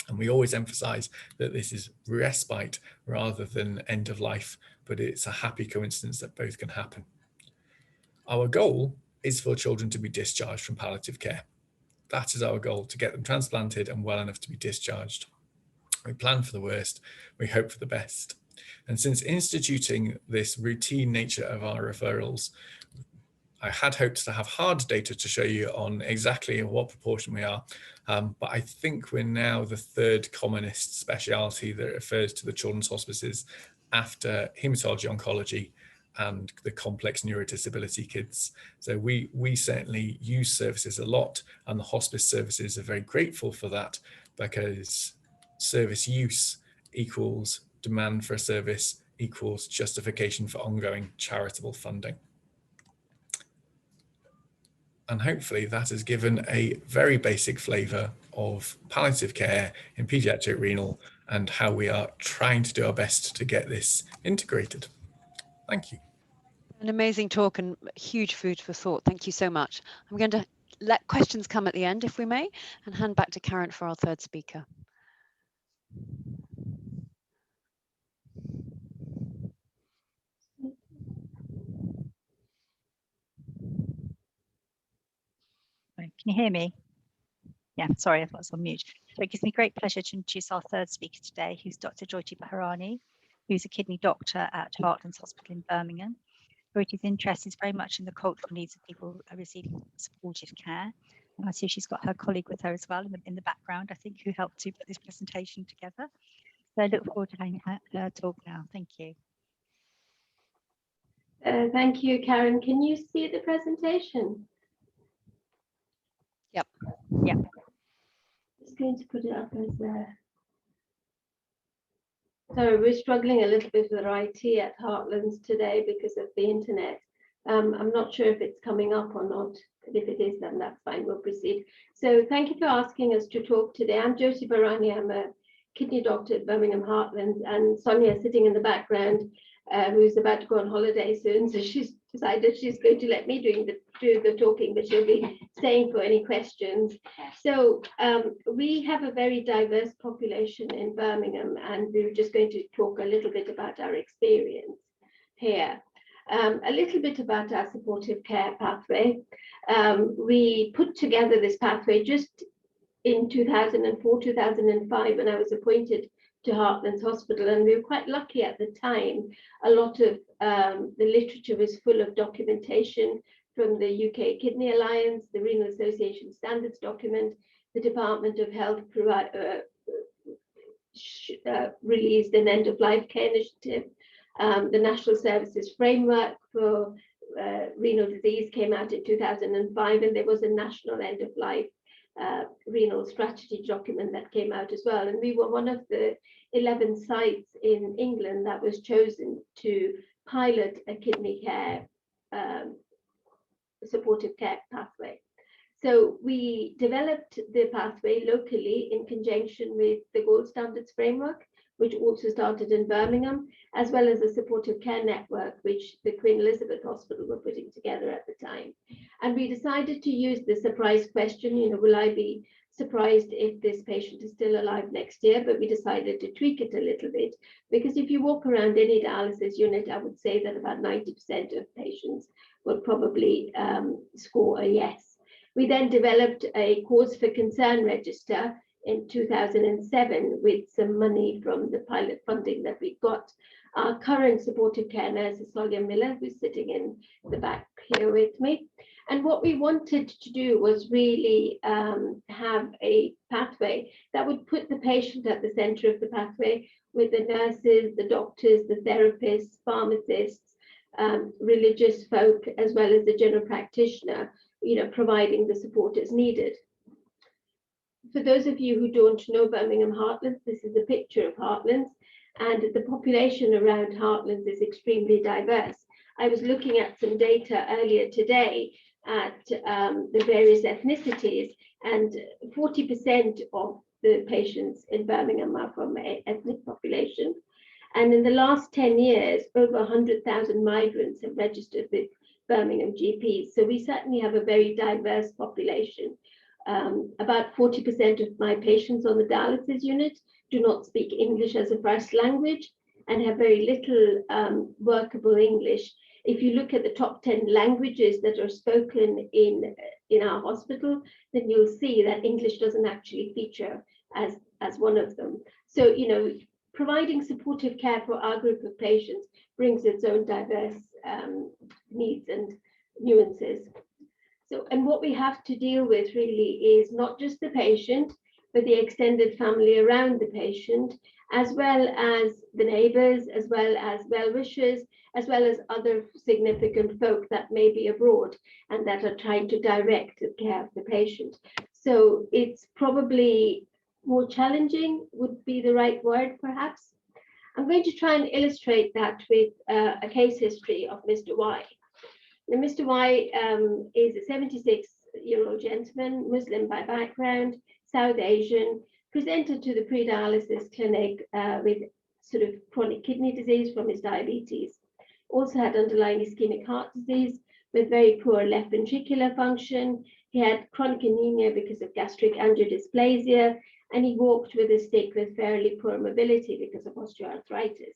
[SPEAKER 4] And we always emphasize that this is respite rather than end of life, but it's a happy coincidence that both can happen. Our goal is for children to be discharged from palliative care. That is our goal, to get them transplanted and well enough to be discharged. We plan for the worst, we hope for the best. And since instituting this routine nature of our referrals, I had hoped to have hard data to show you on exactly what proportion we are, but I think we're now the 3rd commonest specialty that refers to the children's hospices after haematology oncology and the complex neurodisability kids. So we certainly use services a lot, and the hospice services are very grateful for that, because service use equals demand for a service equals justification for ongoing charitable funding. And hopefully that has given a very basic flavour of palliative care in paediatric renal and how we are trying to do our best to get this integrated. Thank you.
[SPEAKER 2] An amazing talk and huge food for thought. Thank you so much. I'm going to let questions come at the end, if we may, and hand back to Karen for our 3rd speaker.
[SPEAKER 1] Can you hear me? Yeah, sorry, I thought I was on mute. So it gives me great pleasure to introduce our 3rd speaker today, who's Dr. Jyoti Baharani, who's a kidney doctor at Heartlands Hospital in Birmingham. Jyoti's interest is very much in the cultural needs of people receiving supportive care. And I see she's got her colleague with her as well in the background, I think, who helped to put this presentation together. So I look forward to having her talk now. Thank you.
[SPEAKER 5] Thank you, Karen. Can you see the presentation?
[SPEAKER 2] Yep.
[SPEAKER 1] Yep.
[SPEAKER 5] Just going to put it up as a... So we're struggling a little bit with our IT at Heartlands today because of the internet. I'm not sure if it's coming up or not, but if it is, then that's fine, we'll proceed. So thank you for asking us to talk today. I'm Jyoti Baharani, I'm a kidney doctor at Birmingham Heartlands, and Sonia sitting in the background, who's about to go on holiday soon. So she's decided she's going to let me do the talking, but she'll be staying for any questions. So we have a very diverse population in Birmingham, and we're just going to talk a little bit about our experience here. A little bit about our supportive care pathway. We put together this pathway just in 2004, 2005, when I was appointed to Heartlands Hospital, and we were quite lucky at the time. A lot of the literature was full of documentation from the UK Kidney Alliance, the Renal Association Standards document, the Department of Health released an end-of-life care initiative. The National Services Framework for renal disease came out in 2005, and there was a national end-of-life renal strategy document that came out as well. And we were one of the 11 sites in England that was chosen to pilot a kidney care supportive care pathway. So we developed the pathway locally in conjunction with the Gold Standards Framework, which also started in Birmingham, as well as a supportive care network, which the Queen Elizabeth Hospital were putting together at the time. And we decided to use the surprise question, will I be surprised if this patient is still alive next year? But we decided to tweak it a little bit, because if you walk around any dialysis unit, I would say that about 90% of patients will probably score a yes. We then developed a cause for concern register in 2007 with some money from the pilot funding that we got. Our current supportive care nurse is Sonia Miller, who's sitting in the back here with me. And what we wanted to do was really have a pathway that would put the patient at the center of the pathway, with the nurses, the doctors, the therapists, pharmacists, religious folk, as well as the general practitioner, providing the support as needed. For those of you who don't know Birmingham Heartlands, this is a picture of Heartlands, and the population around Heartlands is extremely diverse. I was looking at some data earlier today at the various ethnicities, and 40% of the patients in Birmingham are from an ethnic population. And in the last 10 years, over 100,000 migrants have registered with Birmingham GPs. So we certainly have a very diverse population. About 40% of my patients on the dialysis unit do not speak English as a first language and have very little workable English. If you look at the top 10 languages that are spoken in our hospital, then you'll see that English doesn't actually feature as one of them. So, providing supportive care for our group of patients brings its own diverse needs and nuances. So, and what we have to deal with really is not just the patient, but the extended family around the patient, as well as the neighbours, as well as well-wishers, as well as other significant folk that may be abroad and that are trying to direct the care of the patient. So it's probably more challenging, would be the right word, perhaps. I'm going to try and illustrate that with a case history of Mr. Y. Now, Mr. Y is a 76-year-old gentleman, Muslim by background, South Asian, presented to the pre-dialysis clinic with sort of chronic kidney disease from his diabetes. Also had underlying ischemic heart disease with very poor left ventricular function. He had chronic anemia because of gastric angiodysplasia, and he walked with a stick with fairly poor mobility because of osteoarthritis.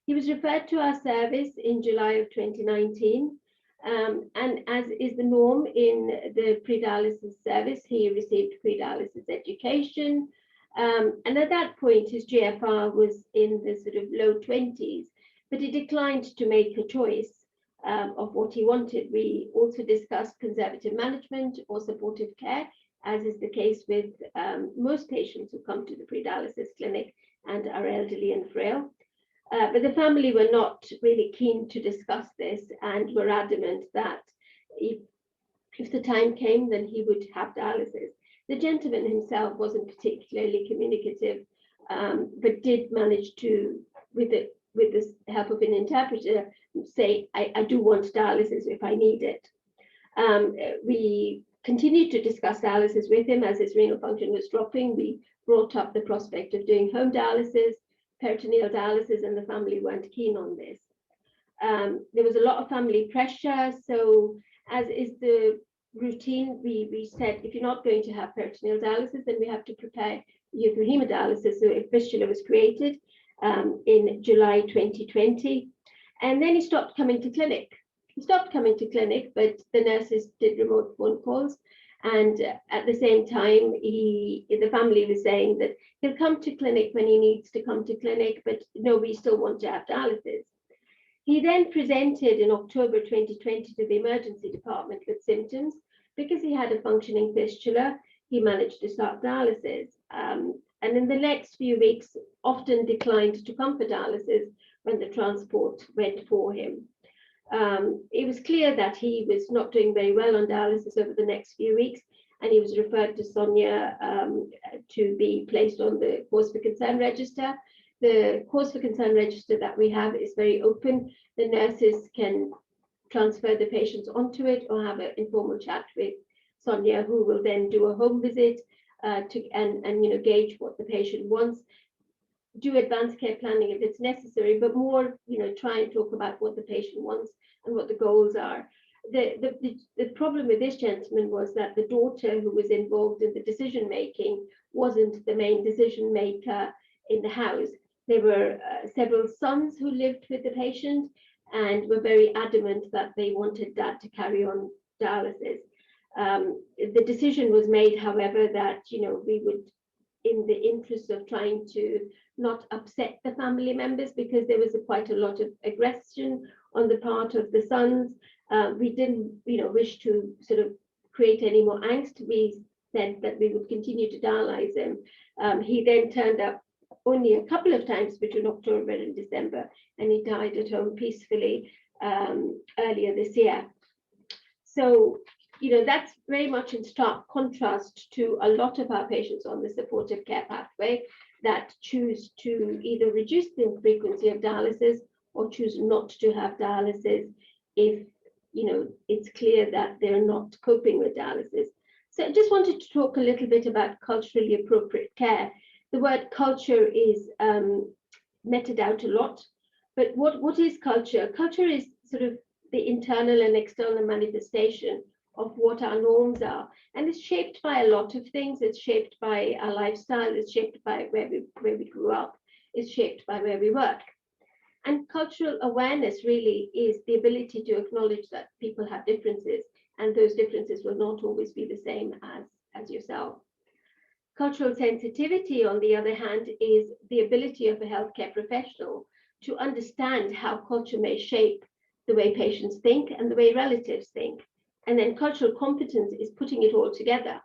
[SPEAKER 5] He was referred to our service in July of 2019. And as is the norm in the pre-dialysis service, he received pre-dialysis education. And at that point, his GFR was in the sort of low 20s, but he declined to make a choice of what he wanted. We also discussed conservative management or supportive care, as is the case with most patients who come to the pre-dialysis clinic and are elderly and frail. But the family were not really keen to discuss this and were adamant that if the time came, then he would have dialysis. The gentleman himself wasn't particularly communicative, but did manage to, with the help of an interpreter, say, I do want dialysis if I need it. We continued to discuss dialysis with him as his renal function was dropping. We brought up the prospect of doing home dialysis, peritoneal dialysis, and the family weren't keen on this. There was a lot of family pressure. So as is the routine, we said, if you're not going to have peritoneal dialysis, then we have to prepare you for hemodialysis. So a fistula was created in July 2020. And then he stopped coming to clinic. He stopped coming to clinic, but the nurses did remote phone calls. And at the same time, the family was saying that he'll come to clinic when he needs to come to clinic, but no, we still want to have dialysis. He then presented in October 2020 to the emergency department with symptoms. Because he had a functioning fistula, he managed to start dialysis. And in the next few weeks, often declined to come for dialysis when the transport went for him. It was clear that he was not doing very well on dialysis over the next few weeks, and he was referred to Sonia to be placed on the cause for concern register. The cause for concern register that we have is very open. The nurses can transfer the patients onto it or have an informal chat with Sonia, who will then do a home visit and gauge what the patient wants. Do advanced care planning if it's necessary, but more, try and talk about what the patient wants and what the goals are. The problem with this gentleman was that the daughter who was involved in the decision making wasn't the main decision maker in the house. There were several sons who lived with the patient and were very adamant that they wanted Dad to carry on dialysis. The decision was made, however, that we would, in the interest of trying to not upset the family members, because there was quite a lot of aggression on the part of the sons. We didn't, wish to sort of create any more angst. We said that we would continue to dialyze him. He then turned up only a couple of times between October and December, and he died at home peacefully earlier this year. So, that's very much in stark contrast to a lot of our patients on the supportive care pathway that choose to either reduce the frequency of dialysis or choose not to have dialysis if, it's clear that they're not coping with dialysis. So I just wanted to talk a little bit about culturally appropriate care. The word culture is meted out a lot, but what is culture? Culture is sort of the internal and external manifestation of what our norms are, and it's shaped by a lot of things. It's shaped by our lifestyle, it's shaped by where we grew up, it's shaped by where we work. And cultural awareness really is the ability to acknowledge that people have differences, and those differences will not always be the same as yourself. Cultural sensitivity, on the other hand, is the ability of a healthcare professional to understand how culture may shape the way patients think and the way relatives think. And then cultural competence is putting it all together.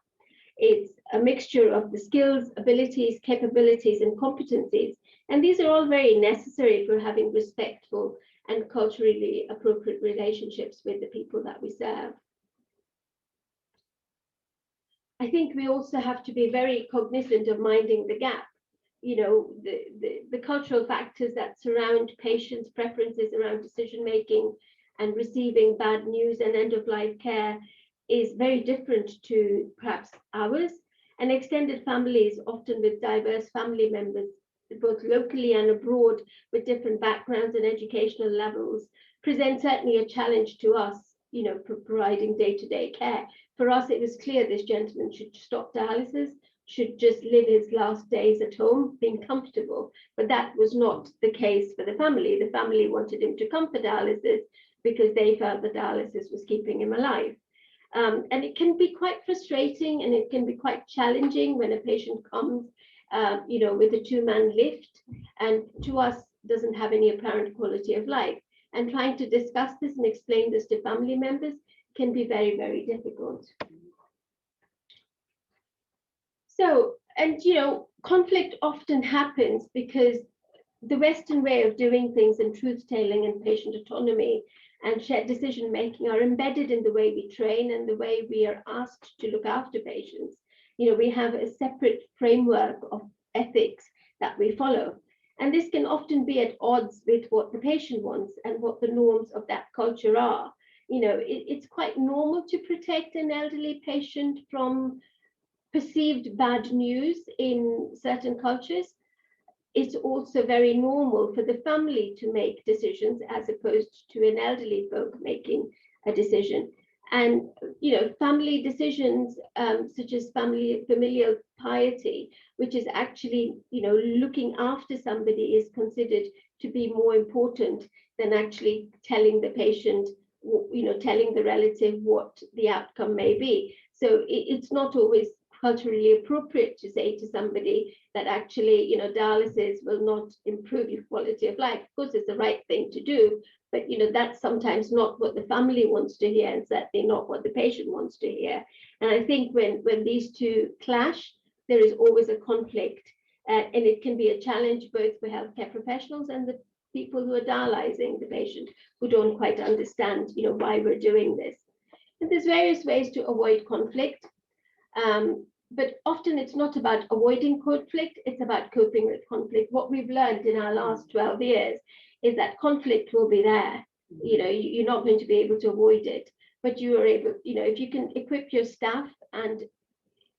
[SPEAKER 5] It's a mixture of the skills, abilities, capabilities, and competencies. And these are all very necessary for having respectful and culturally appropriate relationships with the people that we serve. I think we also have to be very cognizant of minding the gap. The cultural factors that surround patients' preferences around decision-making and receiving bad news and end-of-life care is very different to perhaps ours. And extended families, often with diverse family members, both locally and abroad, with different backgrounds and educational levels, present certainly a challenge to us, for providing day-to-day care. For us, it was clear this gentleman should stop dialysis, should just live his last days at home, being comfortable. But that was not the case for the family. The family wanted him to come for dialysis because they felt that dialysis was keeping him alive. And it can be quite frustrating, and it can be quite challenging when a patient comes, with a two-man lift, and to us doesn't have any apparent quality of life. and trying to discuss this and explain this to family members can be very, very difficult. So, and conflict often happens because the Western way of doing things and truth-telling and patient autonomy and shared decision-making are embedded in the way we train and the way we are asked to look after patients. We have a separate framework of ethics that we follow. And this can often be at odds with what the patient wants and what the norms of that culture are. It's quite normal to protect an elderly patient from perceived bad news in certain cultures. It's also very normal for the family to make decisions as opposed to an elderly folk making a decision. And family decisions such as familial piety, which is actually looking after somebody, is considered to be more important than actually telling the patient, telling the relative what the outcome may be. So it's not always culturally appropriate to say to somebody that actually, dialysis will not improve your quality of life. Of course, it's the right thing to do, but that's sometimes not what the family wants to hear, and certainly not what the patient wants to hear. And I think when these two clash, there is always a conflict, and it can be a challenge both for healthcare professionals and the people who are dialyzing the patient, who don't quite understand, why we're doing this. And there's various ways to avoid conflict. But often it's not about avoiding conflict, it's about coping with conflict. What we've learned in our last 12 years is that conflict will be there. You're not going to be able to avoid it, but you are able, if you can equip your staff and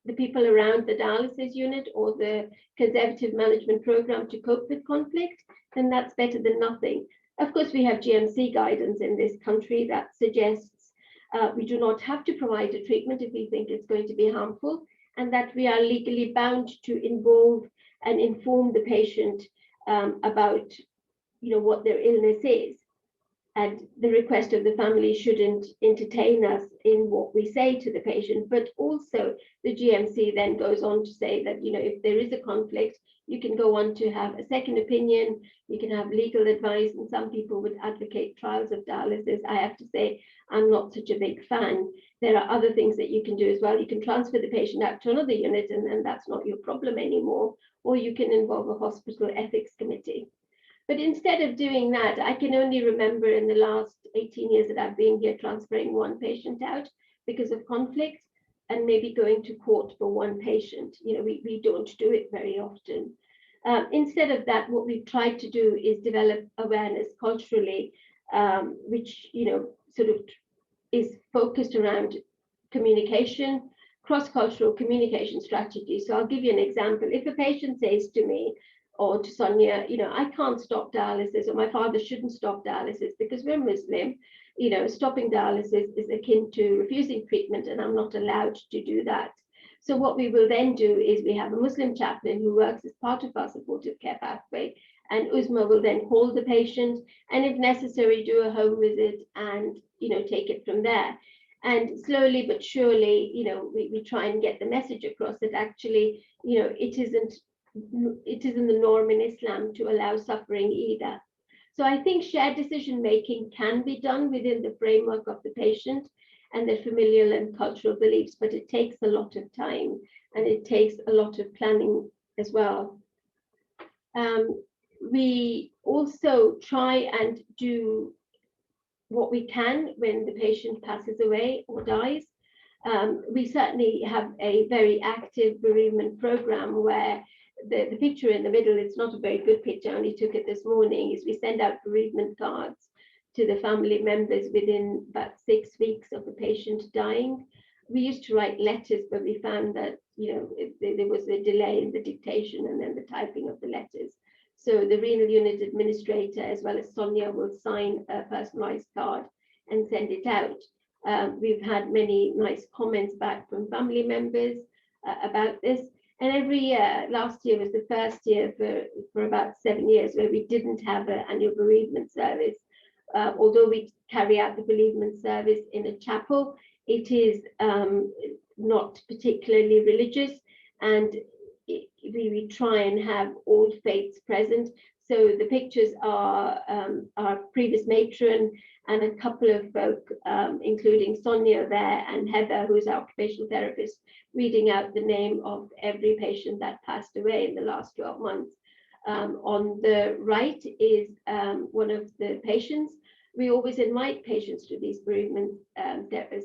[SPEAKER 5] the people around the dialysis unit or the conservative management program to cope with conflict, then that's better than nothing. Of course, we have GMC guidance in this country that suggests we do not have to provide a treatment if we think it's going to be harmful, and that we are legally bound to involve and inform the patient about what their illness is. And the request of the family shouldn't entertain us in what we say to the patient. But also the GMC then goes on to say that if there is a conflict, you can go on to have a second opinion, you can have legal advice, and some people would advocate trials of dialysis. I have to say, I'm not such a big fan. There are other things that you can do as well. You can transfer the patient out to another unit, and that's not your problem anymore. Or you can involve a hospital ethics committee. But instead of doing that, I can only remember in the last 18 years that I've been here transferring one patient out because of conflict, and maybe going to court for one patient. We don't do it very often. Instead of that, what we've tried to do is develop awareness culturally, which sort of is focused around communication, cross-cultural communication strategies. So I'll give you an example. If a patient says to me or to Sonia, I can't stop dialysis, or my father shouldn't stop dialysis because we're Muslim, stopping dialysis is akin to refusing treatment, and I'm not allowed to do that. So what we will then do is we have a Muslim chaplain who works as part of our supportive care pathway, and USMA will then call the patient, and if necessary, do a home visit and take it from there. And slowly but surely, we try and get the message across that actually, it isn't the norm in Islam to allow suffering either. So I think shared decision making can be done within the framework of the patient and their familial and cultural beliefs, but it takes a lot of time and it takes a lot of planning as well. We also try and do what we can when the patient passes away or dies. We certainly have a very active bereavement program where the picture in the middle, it's not a very good picture, I only took it this morning, is we send out bereavement cards to the family members within about 6 weeks of a patient dying. We used to write letters, but we found that there was a delay in the dictation and then the typing of the letters. So the renal unit administrator, as well as Sonia, will sign a personalized card and send it out. We've had many nice comments back from family members about this. And every year, last year was the first year for about 7 years where we didn't have an annual bereavement service. Although we carry out the bereavement service in a chapel, it is not particularly religious, and we try and have all faiths present. So the pictures are our previous matron and a couple of folk, including Sonia there and Heather, who's our occupational therapist, reading out the name of every patient that passed away in the last 12 months. On the right is one of the patients. We always invite patients to these bereavement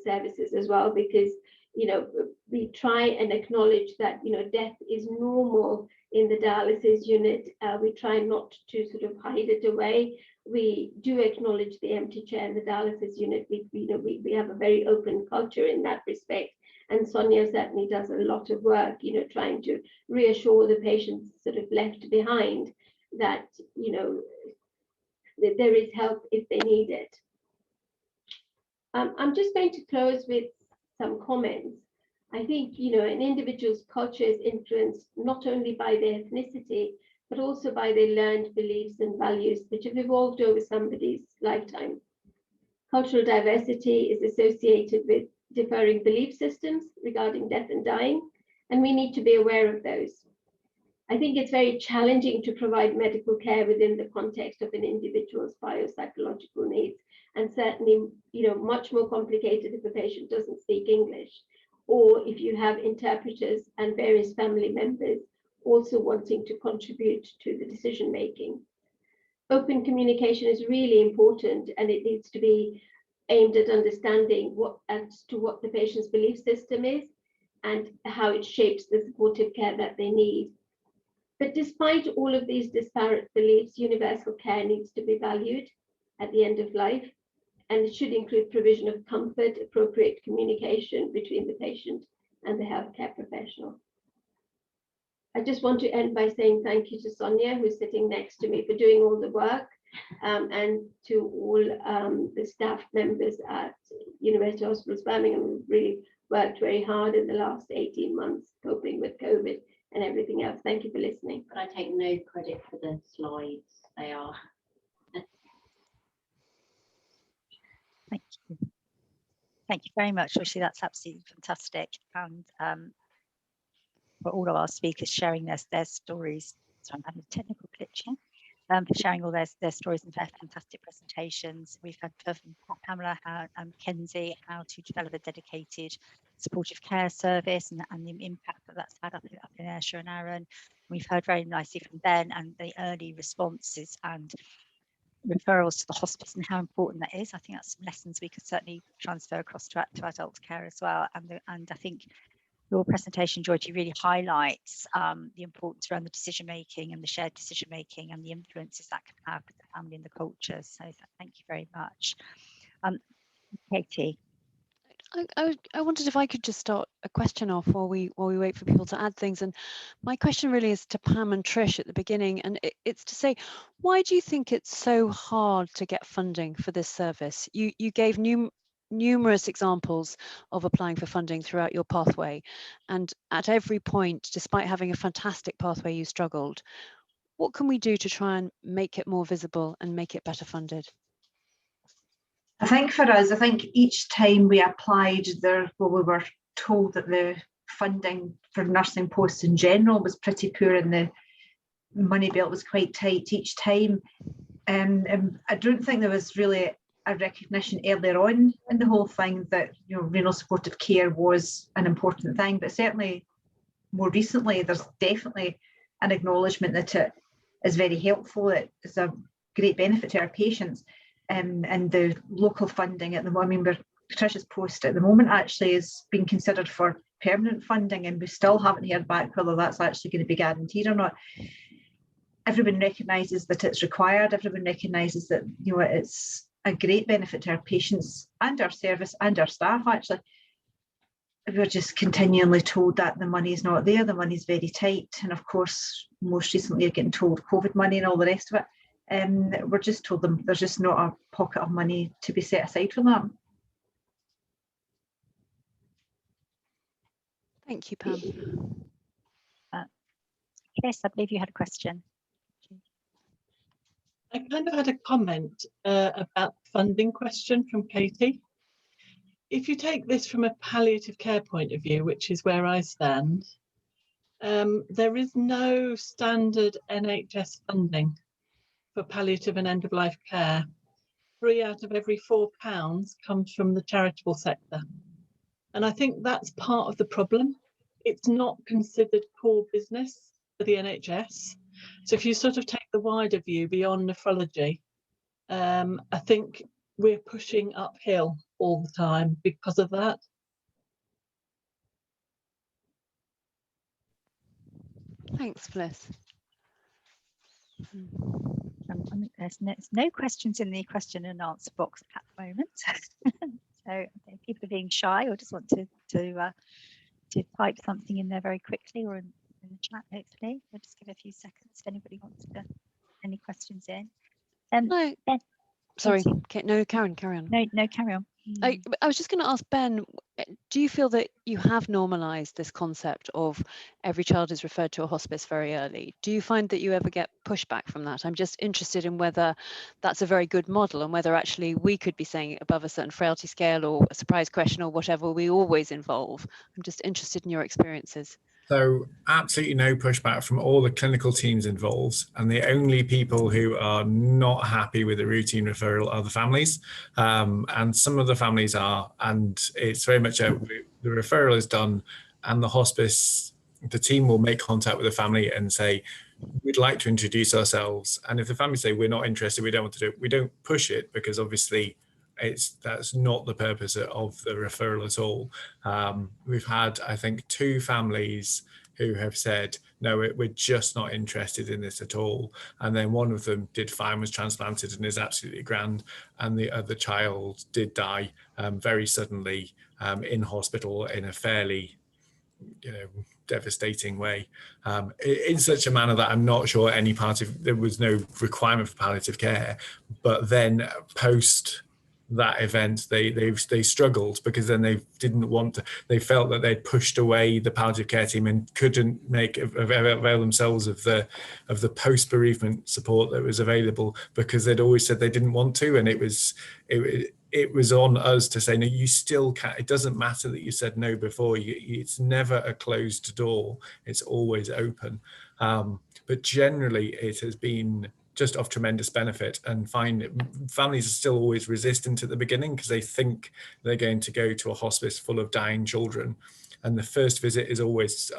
[SPEAKER 5] services as well, because, you know, we try and acknowledge that, you know, death is normal in the dialysis unit. We try not to sort of hide it away. We do acknowledge the empty chair in the dialysis unit. We have a very open culture in that respect. And Sonia certainly does a lot of work, you know, trying to reassure the patients sort of left behind that, you know, that there is help if they need it. I'm just going to close with some comments. I think, you know, an individual's culture is influenced not only by their ethnicity, but also by their learned beliefs and values, which have evolved over somebody's lifetime. Cultural diversity is associated with differing belief systems regarding death and dying, and we need to be aware of those. I think it's very challenging to provide medical care within the context of an individual's biopsychological needs, and certainly, you know, much more complicated if a patient doesn't speak English, or if you have interpreters and various family members also wanting to contribute to the decision making. Open communication is really important, and it needs to be aimed at understanding what the patient's belief system is and how it shapes the supportive care that they need. But despite all of these disparate beliefs, universal care needs to be valued at the end of life, and it should include provision of comfort, appropriate communication between the patient and the healthcare professional. I just want to end by saying thank you to Sonia, who's sitting next to me, for doing all the work, and to all the staff members at University Hospitals Birmingham, who really worked very hard in the last 18 months coping with COVID and everything else. Thank you for listening.
[SPEAKER 6] But I take no credit for the slides. They are.
[SPEAKER 1] Thank you. Thank you very much, Tricia. That's absolutely fantastic. And for all of our speakers sharing their stories. So I'm having a technical glitch here. For sharing all their stories and their fantastic presentations. We've had from Pamela and Mackenzie how to develop a dedicated supportive care service and the impact that that's had up in Ayrshire and Arran. We've heard very nicely from Ben and the early responses and referrals to the hospice and how important that is. I think that's some lessons we could certainly transfer across to adult care as well. And I think your presentation, Jyoti, really highlights the importance around the decision making and the shared decision making and the influences that can have with the family and the culture. So thank you very much. Katie.
[SPEAKER 2] I wondered if I could just start a question off while we wait for people to add things. And my question really is to Pam and Trish at the beginning, and it's to say, why do you think it's so hard to get funding for this service? You gave numerous examples of applying for funding throughout your pathway, and at every point, despite having a fantastic pathway, you struggled. What can we do to try and make it more visible and make it better funded?
[SPEAKER 3] I think for us, I think each time we applied we were told that the funding for nursing posts in general was pretty poor and the money belt was quite tight each time. And I don't think there was really a recognition earlier on in the whole thing that, you know, renal supportive care was an important thing, but certainly more recently there's definitely an acknowledgement that it is very helpful, it is a great benefit to our patients. And the local funding at the moment, I mean, Tricia's post at the moment actually is being considered for permanent funding, and we still haven't heard back whether that's actually going to be guaranteed or not. Everyone recognises that it's required, everyone recognises that, you know, it's a great benefit to our patients and our service and our staff. Actually, we're just continually told that the money is not there, the money is very tight, and of course most recently you're getting told COVID money and all the rest of it. We're just told them there's just not a pocket of money to be set aside for that.
[SPEAKER 2] Thank you, Pam.
[SPEAKER 1] Chris, I believe you had a question.
[SPEAKER 7] I kind of had a comment about the funding question from Katie. If you take this from a palliative care point of view, which is where I stand, there is no standard NHS funding for palliative and end-of-life care, 3 out of every £4 comes from the charitable sector. And I think that's part of the problem. It's not considered core business for the NHS. So if you sort of take the wider view beyond nephrology, I think we're pushing uphill all the time because of that.
[SPEAKER 2] Thanks, Fliss.
[SPEAKER 1] There's no questions in the question and answer box at the moment. So people are being shy or just want to type something in there very quickly, or in the chat, hopefully. We'll just give a few seconds if anybody wants to any questions in.
[SPEAKER 2] No,
[SPEAKER 1] Ben,
[SPEAKER 2] sorry,
[SPEAKER 1] Katie.
[SPEAKER 2] no, Karen, carry on.
[SPEAKER 1] No, carry on.
[SPEAKER 2] I was just going to ask Ben, do you feel that you have normalised this concept of every child is referred to a hospice very early? Do you find that you ever get pushback from that? I'm just interested in whether that's a very good model and whether actually we could be saying above a certain frailty scale or a surprise question or whatever we always involve. I'm just interested in your experiences.
[SPEAKER 4] So absolutely no pushback from all the clinical teams involved, and the only people who are not happy with the routine referral are the families, and some of the families are, and it's very much the referral is done, and the team will make contact with the family and say, we'd like to introduce ourselves, and if the family say we're not interested, we don't want to do it, we don't push it, because obviously that's not the purpose of the referral at all. We've had, I think, 2 families who have said, no, we're just not interested in this at all. And then one of them did fine, was transplanted and is absolutely grand. And the other child did die very suddenly in hospital in a fairly, devastating way, in such a manner that I'm not sure there was no requirement for palliative care. But then post that event, they struggled, because then they didn't want to, they felt that they'd pushed away the palliative care team and couldn't avail themselves of the post-bereavement support that was available, because they'd always said they didn't want to, and it was on us to say, no, you still can. It doesn't matter that you said no before. It's never a closed door. It's always open. But generally, it has been just of tremendous benefit, and families are still always resistant at the beginning because they think they're going to go to a hospice full of dying children. And the first visit is always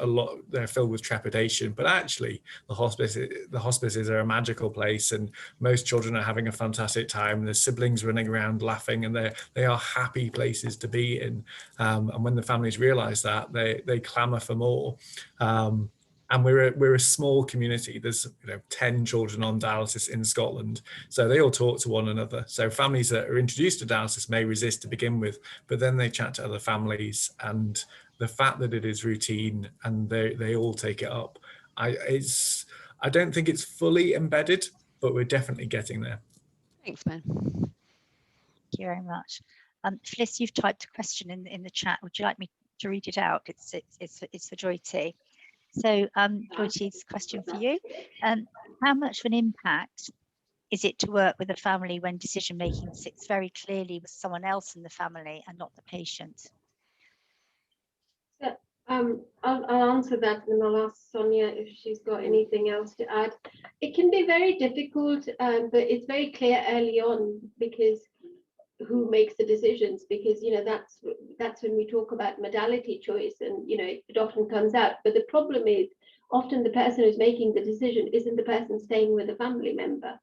[SPEAKER 4] they're filled with trepidation, but actually the hospices are a magical place, and most children are having a fantastic time. There's siblings running around laughing, and they are happy places to be in. And when the families realize that, they clamor for more. And we're a small community. There's 10 children on dialysis in Scotland, so they all talk to one another. So families that are introduced to dialysis may resist to begin with, but then they chat to other families, and the fact that it is routine and they all take it up, I don't think it's fully embedded, but we're definitely getting there.
[SPEAKER 2] Thanks, Ben.
[SPEAKER 1] Thank you very much. Fliss, you've typed a question in the chat. Would you like me to read it out? It's for Jyoti. So Jyoti's question for you. How much of an impact is it to work with a family when decision making sits very clearly with someone else in the family and not the patient?
[SPEAKER 5] So, I'll answer that, and I'll ask Sonia if she's got anything else to add. It can be very difficult, but it's very clear early on, because who makes the decisions, because that's when we talk about modality choice, and it often comes out. But the problem is often the person who's making the decision isn't the person staying with a family member,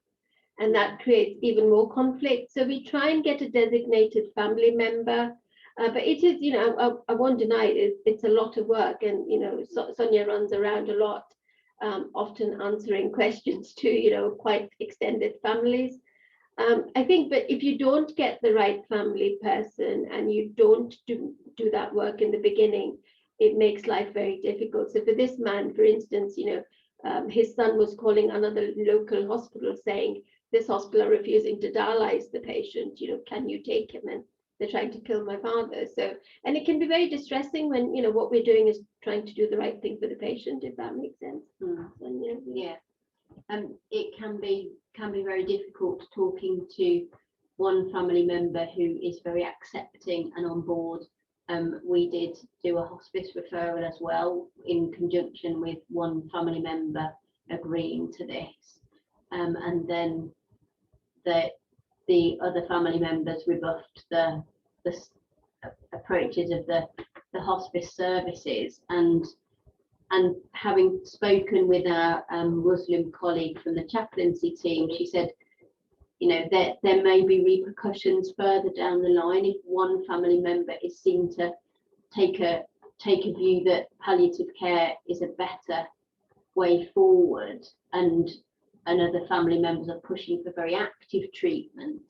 [SPEAKER 5] and that creates even more conflict. So we try and get a designated family member, but it is, I won't deny it, it's a lot of work, and Sonia runs around a lot, often answering questions to quite extended families. I think, but if you don't get the right family person and you don't do that work in the beginning, it makes life very difficult. So for this man, for instance, his son was calling another local hospital saying, this hospital are refusing to dialyze the patient, can you take him? And they're trying to kill my father. So, and it can be very distressing when, what we're doing is trying to do the right thing for the patient, if that makes sense.
[SPEAKER 6] Yeah. It can be very difficult talking to one family member who is very accepting and on board. We did do a hospice referral as well, in conjunction with one family member agreeing to this. and then the other family members rebuffed the approaches of the hospice services, and having spoken with our Muslim colleague from the chaplaincy team, she said, you know, there may be repercussions further down the line if one family member is seen to take a view that palliative care is a better way forward, and other family members are pushing for very active treatment.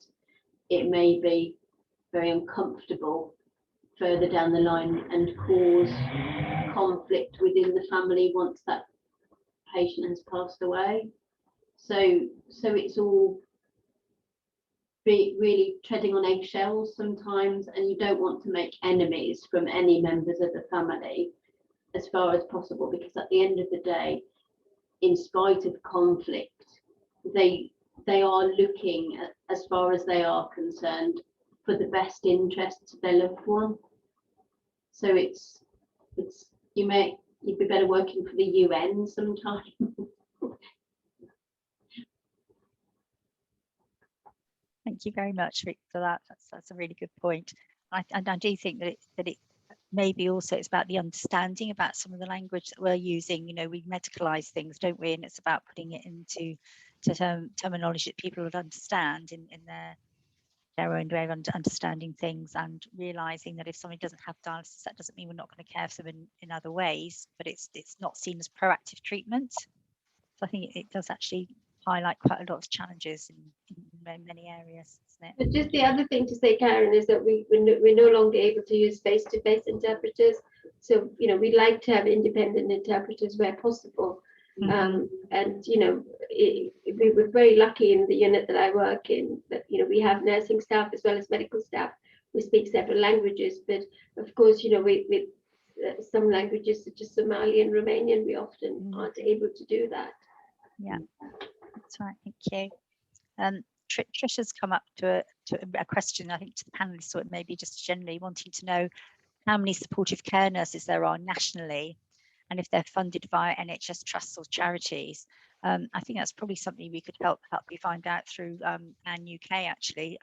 [SPEAKER 6] It may be very uncomfortable further down the line and cause conflict within the family once that patient has passed away. So it's all really treading on eggshells sometimes, and you don't want to make enemies from any members of the family as far as possible, because at the end of the day, in spite of conflict, they are looking at, as far as they are concerned, for the best interests of their loved one. So it's you'd be better working for the UN sometime.
[SPEAKER 1] Thank you very much, Rick, for that. That's a really good point. And I do think that it maybe also it's about the understanding about some of the language that we're using. You know, we medicalize things, don't we? And it's about putting it into terminology that people would understand in their own way of understanding things, and realizing that if somebody doesn't have dialysis, that doesn't mean we're not going to care for them in other ways, but it's not seen as proactive treatment. So I think it does actually highlight quite a lot of challenges in many areas, isn't it?
[SPEAKER 5] But just the other thing to say, Karen, is that we're no longer able to use face-to-face interpreters. So, you know, we'd like to have independent interpreters where possible. And, you know, we were very lucky in the unit that I work in that, you know, we have nursing staff as well as medical staff who speak several languages. But of course, you know, with some languages such as Somali and Romanian, we often aren't able to do that.
[SPEAKER 1] Yeah, that's right. Thank you. Tricia's come up to a question, I think, to the panelists, or maybe just generally wanting to know how many supportive care nurses there are nationally, and if they're funded via NHS trusts or charities. I think that's probably something we could help you find out through AN UK, actually,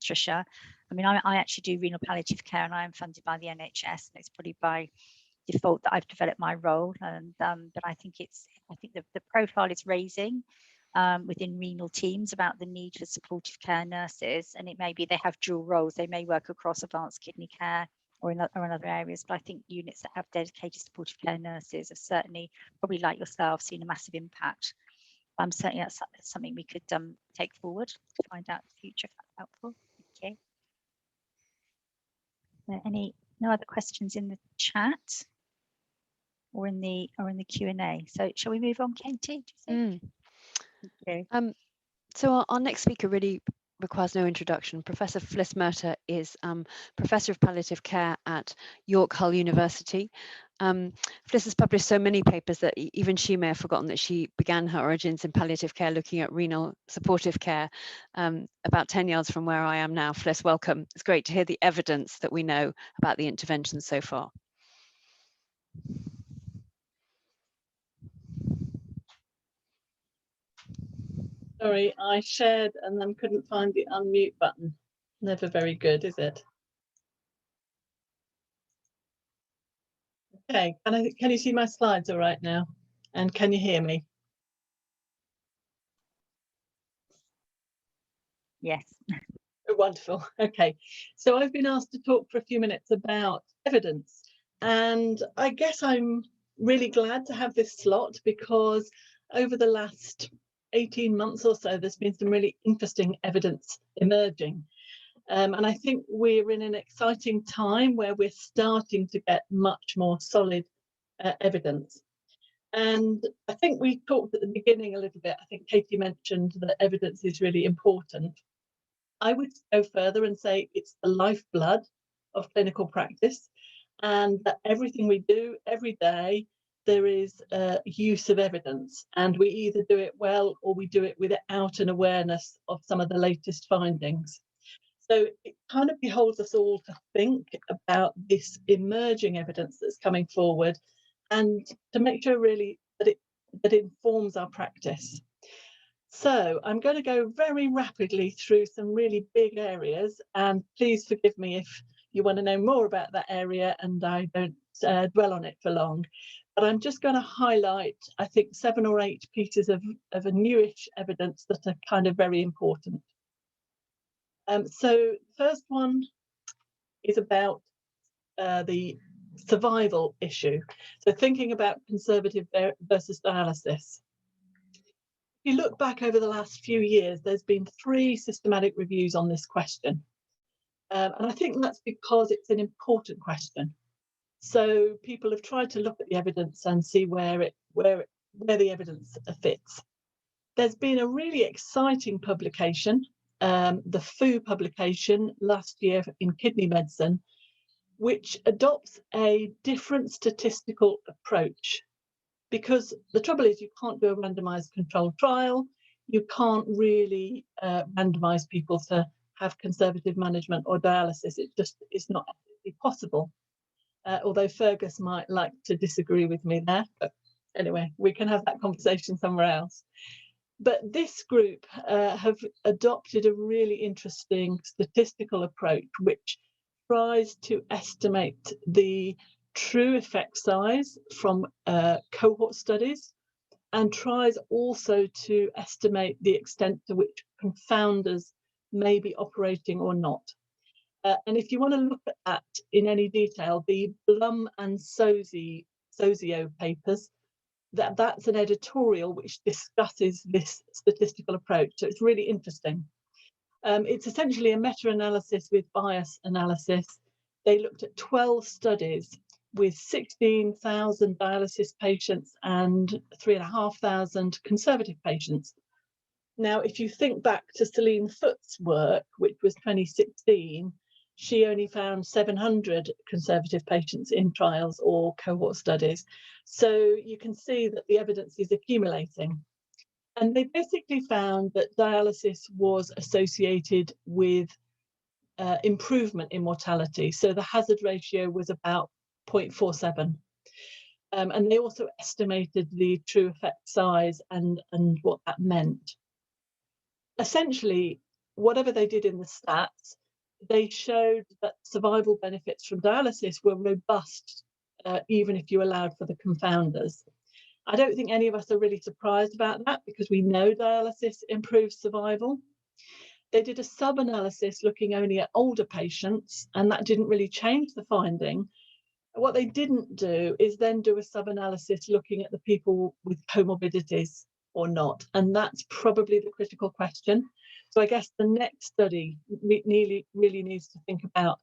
[SPEAKER 1] Tricia. I mean, I actually do renal palliative care, and I am funded by the NHS, and it's probably by default that I've developed my role. And but I think the profile is raising within renal teams about the need for supportive care nurses, and it may be they have dual roles. They may work across advanced kidney care or in other areas, but I think units that have dedicated supportive care nurses have certainly, probably like yourself, seen a massive impact. Certainly that's something we could take forward to find out in the future if that's helpful. Thank you. No other questions in the chat or in the Q&A? So shall we move on, Katie? Do you think? Okay.
[SPEAKER 2] So our next speaker really requires no introduction. Professor Fliss Murtagh is Professor of Palliative Care at York Hull University. Fliss has published so many papers that even she may have forgotten that she began her origins in palliative care looking at renal supportive care about 10 yards from where I am now. Fliss, welcome. It's great to hear the evidence that we know about the interventions so far.
[SPEAKER 7] Sorry, I shared and then couldn't find the unmute button. Never very good, is it? Okay, can you see my slides all right now? And can you hear me?
[SPEAKER 1] Yes.
[SPEAKER 7] Oh, wonderful. Okay, so I've been asked to talk for a few minutes about evidence, and I guess I'm really glad to have this slot because over the last 18 months or so, there's been some really interesting evidence emerging. And I think we're in an exciting time where we're starting to get much more solid evidence. And I think we talked at the beginning a little bit, I think Katie mentioned that evidence is really important. I would go further and say it's the lifeblood of clinical practice, and that everything we do every day, there is use of evidence, and we either do it well or we do it without an awareness of some of the latest findings. So it kind of beholds us all to think about this emerging evidence that's coming forward, and to make sure really that it informs our practice. So I'm going to go very rapidly through some really big areas, and please forgive me if you want to know more about that area and I don't dwell on it for long. But I'm just going to highlight, I think, 7 or 8 pieces of a newish evidence that are kind of very important. So first one is about the survival issue. So thinking about conservative versus dialysis. If you look back over the last few years, there's been 3 systematic reviews on this question. And I think that's because it's an important question. So people have tried to look at the evidence and see where the evidence fits. There's been a really exciting publication, the FOO publication last year in kidney medicine, which adopts a different statistical approach. Because the trouble is, you can't do a randomized controlled trial. You can't really randomize people to have conservative management or dialysis. It just is not possible. Although Fergus might like to disagree with me there, but anyway, we can have that conversation somewhere else. But this group have adopted a really interesting statistical approach, which tries to estimate the true effect size from cohort studies, and tries also to estimate the extent to which confounders may be operating or not. And if you want to look at that in any detail, the Blum and Sozio papers, that's an editorial which discusses this statistical approach. So it's really interesting. It's essentially a meta-analysis with bias analysis. They looked at 12 studies with 16,000 dialysis patients and 3,500 conservative patients. Now, if you think back to Celine Foote's work, which was 2016, she only found 700 conservative patients in trials or cohort studies. So you can see that the evidence is accumulating. And they basically found that dialysis was associated with improvement in mortality. So the hazard ratio was about 0.47. And they also estimated the true effect size and what that meant. Essentially, whatever they did in the stats, they showed that survival benefits from dialysis were robust, even if you allowed for the confounders. I don't think any of us are really surprised about that because we know dialysis improves survival. They did a sub-analysis looking only at older patients, and that didn't really change the finding. What they didn't do is then do a sub-analysis looking at the people with comorbidities or not, and that's probably the critical question. So I guess the next study really needs to think about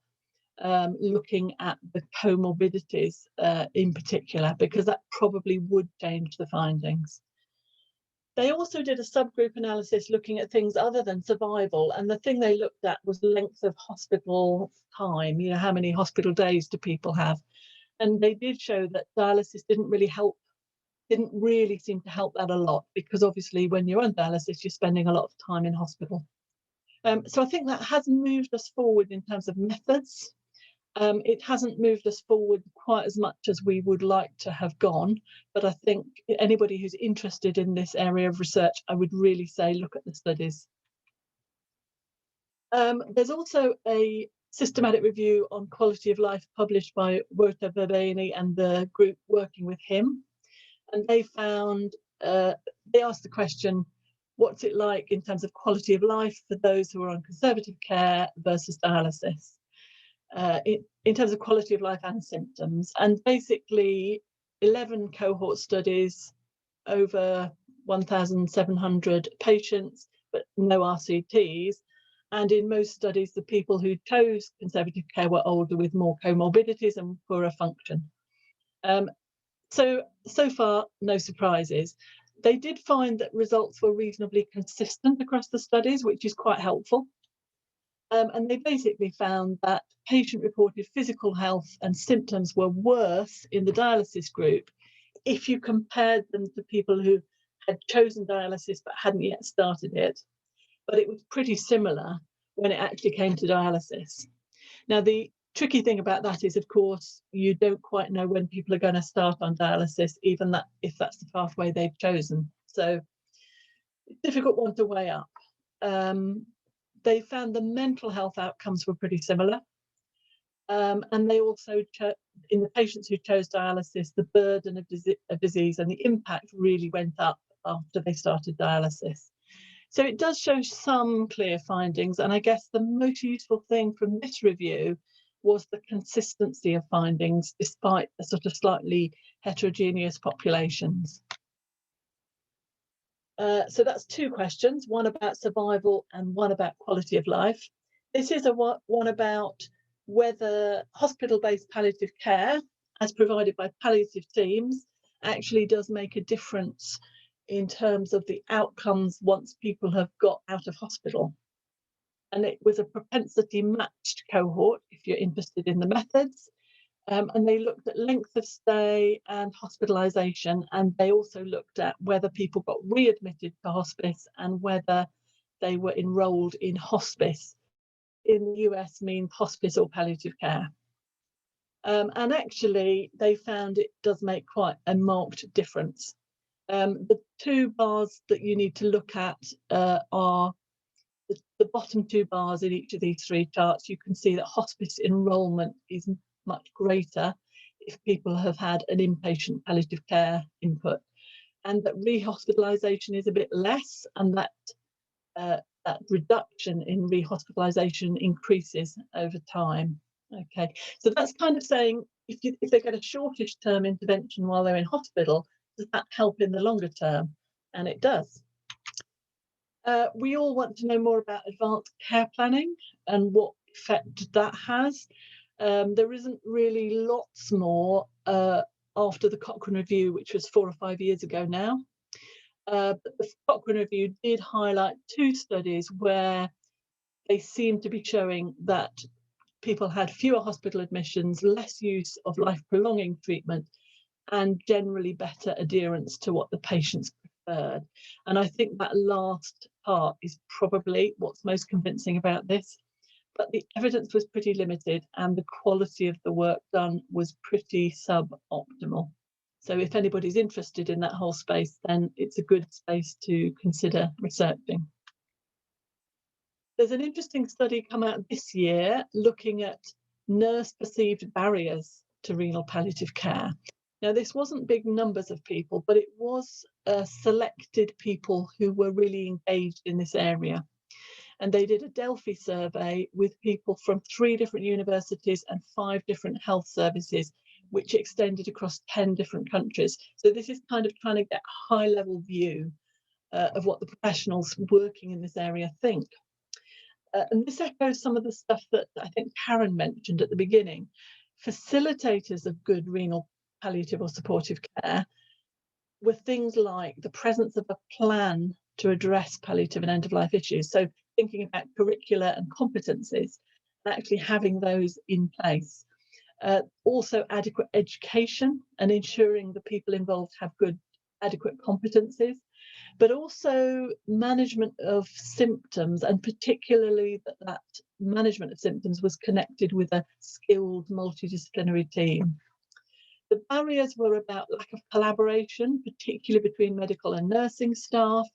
[SPEAKER 7] looking at the comorbidities in particular, because that probably would change the findings. They also did a subgroup analysis looking at things other than survival, and the thing they looked at was length of hospital time, you know, how many hospital days do people have? And they did show that dialysis didn't really seem to help that a lot, because obviously when you're on dialysis, you're spending a lot of time in hospital. So I think that has moved us forward in terms of methods. It hasn't moved us forward quite as much as we would like to have gone, but I think anybody who's interested in this area of research, I would really say look at the studies. There's also a systematic review on quality of life published by Jyoti Baharani and the group working with him. And they found, they asked the question, what's it like in terms of quality of life for those who are on conservative care versus dialysis? In terms of quality of life and symptoms. And basically 11 cohort studies, over 1,700 patients, but no RCTs. And in most studies, the people who chose conservative care were older with more comorbidities and poorer function. So far, no surprises. They did find that results were reasonably consistent across the studies, which is quite helpful. And they basically found that patient-reported physical health and symptoms were worse in the dialysis group if you compared them to people who had chosen dialysis but hadn't yet started it. But it was pretty similar when it actually came to dialysis. Now, the tricky thing about that is, of course, you don't quite know when people are going to start on dialysis, even if that's the pathway they've chosen. So difficult one to weigh up. They found the mental health outcomes were pretty similar. And they also, in the patients who chose dialysis, the burden of disease and the impact really went up after they started dialysis. So it does show some clear findings. And I guess the most useful thing from this review was the consistency of findings, despite the sort of slightly heterogeneous populations. So that's two questions, one about survival and one about quality of life. This is one about whether hospital-based palliative care, as provided by palliative teams, actually does make a difference in terms of the outcomes once people have got out of hospital. And it was a propensity matched cohort, if you're interested in the methods. And they looked at length of stay and hospitalisation, and they also looked at whether people got readmitted to hospice and whether they were enrolled in hospice. In the US means hospice or palliative care. And actually, they found it does make quite a marked difference. The two bars that you need to look at are the bottom two bars in each of these three charts. You can see that hospice enrolment is much greater if people have had an inpatient palliative care input, and that rehospitalisation is a bit less, and that that reduction in rehospitalisation increases over time. Okay, so that's kind of saying if they get a shortish term intervention while they're in hospital, does that help in the longer term? And it does. We all want to know more about advanced care planning and what effect that has. There isn't really lots more after the Cochrane review, which was 4 or 5 years ago now. But the Cochrane review did highlight two studies where they seemed to be showing that people had fewer hospital admissions, less use of life-prolonging treatment, and generally better adherence to what the patients preferred. And I think that last part is probably what's most convincing about this. But the evidence was pretty limited and the quality of the work done was pretty suboptimal. So if anybody's interested in that whole space, then it's a good space to consider researching. There's an interesting study come out this year looking at nurse-perceived barriers to renal palliative care. Now, this wasn't big numbers of people, but it was selected people who were really engaged in this area. And they did a Delphi survey with people from 3 different universities and 5 different health services, which extended across 10 different countries. So this is kind of trying to get a high-level view of what the professionals working in this area think. And this echoes some of the stuff that I think Karen mentioned at the beginning. Facilitators of good renal palliative or supportive care were things like the presence of a plan to address palliative and end-of-life issues. So thinking about curricula and competencies and actually having those in place. Also adequate education and ensuring the people involved have good, adequate competencies, but also management of symptoms, and particularly that management of symptoms was connected with a skilled multidisciplinary team. The barriers were about lack of collaboration, particularly between medical and nursing staff,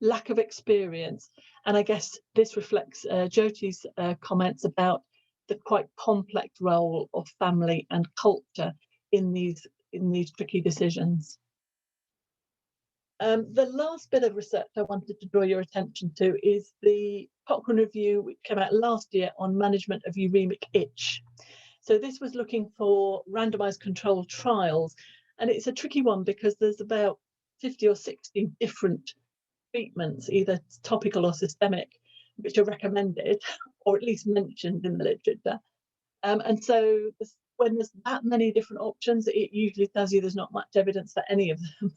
[SPEAKER 7] lack of experience, and I guess this reflects Jyoti's comments about the quite complex role of family and culture in these tricky decisions. The last bit of research I wanted to draw your attention to is the Cochrane review, which came out last year on management of uremic itch. So this was looking for randomized controlled trials, and it's a tricky one because there's about 50 or 60 different treatments, either topical or systemic, which are recommended or at least mentioned in the literature. And so when there's that many different options, it usually tells you there's not much evidence for any of them.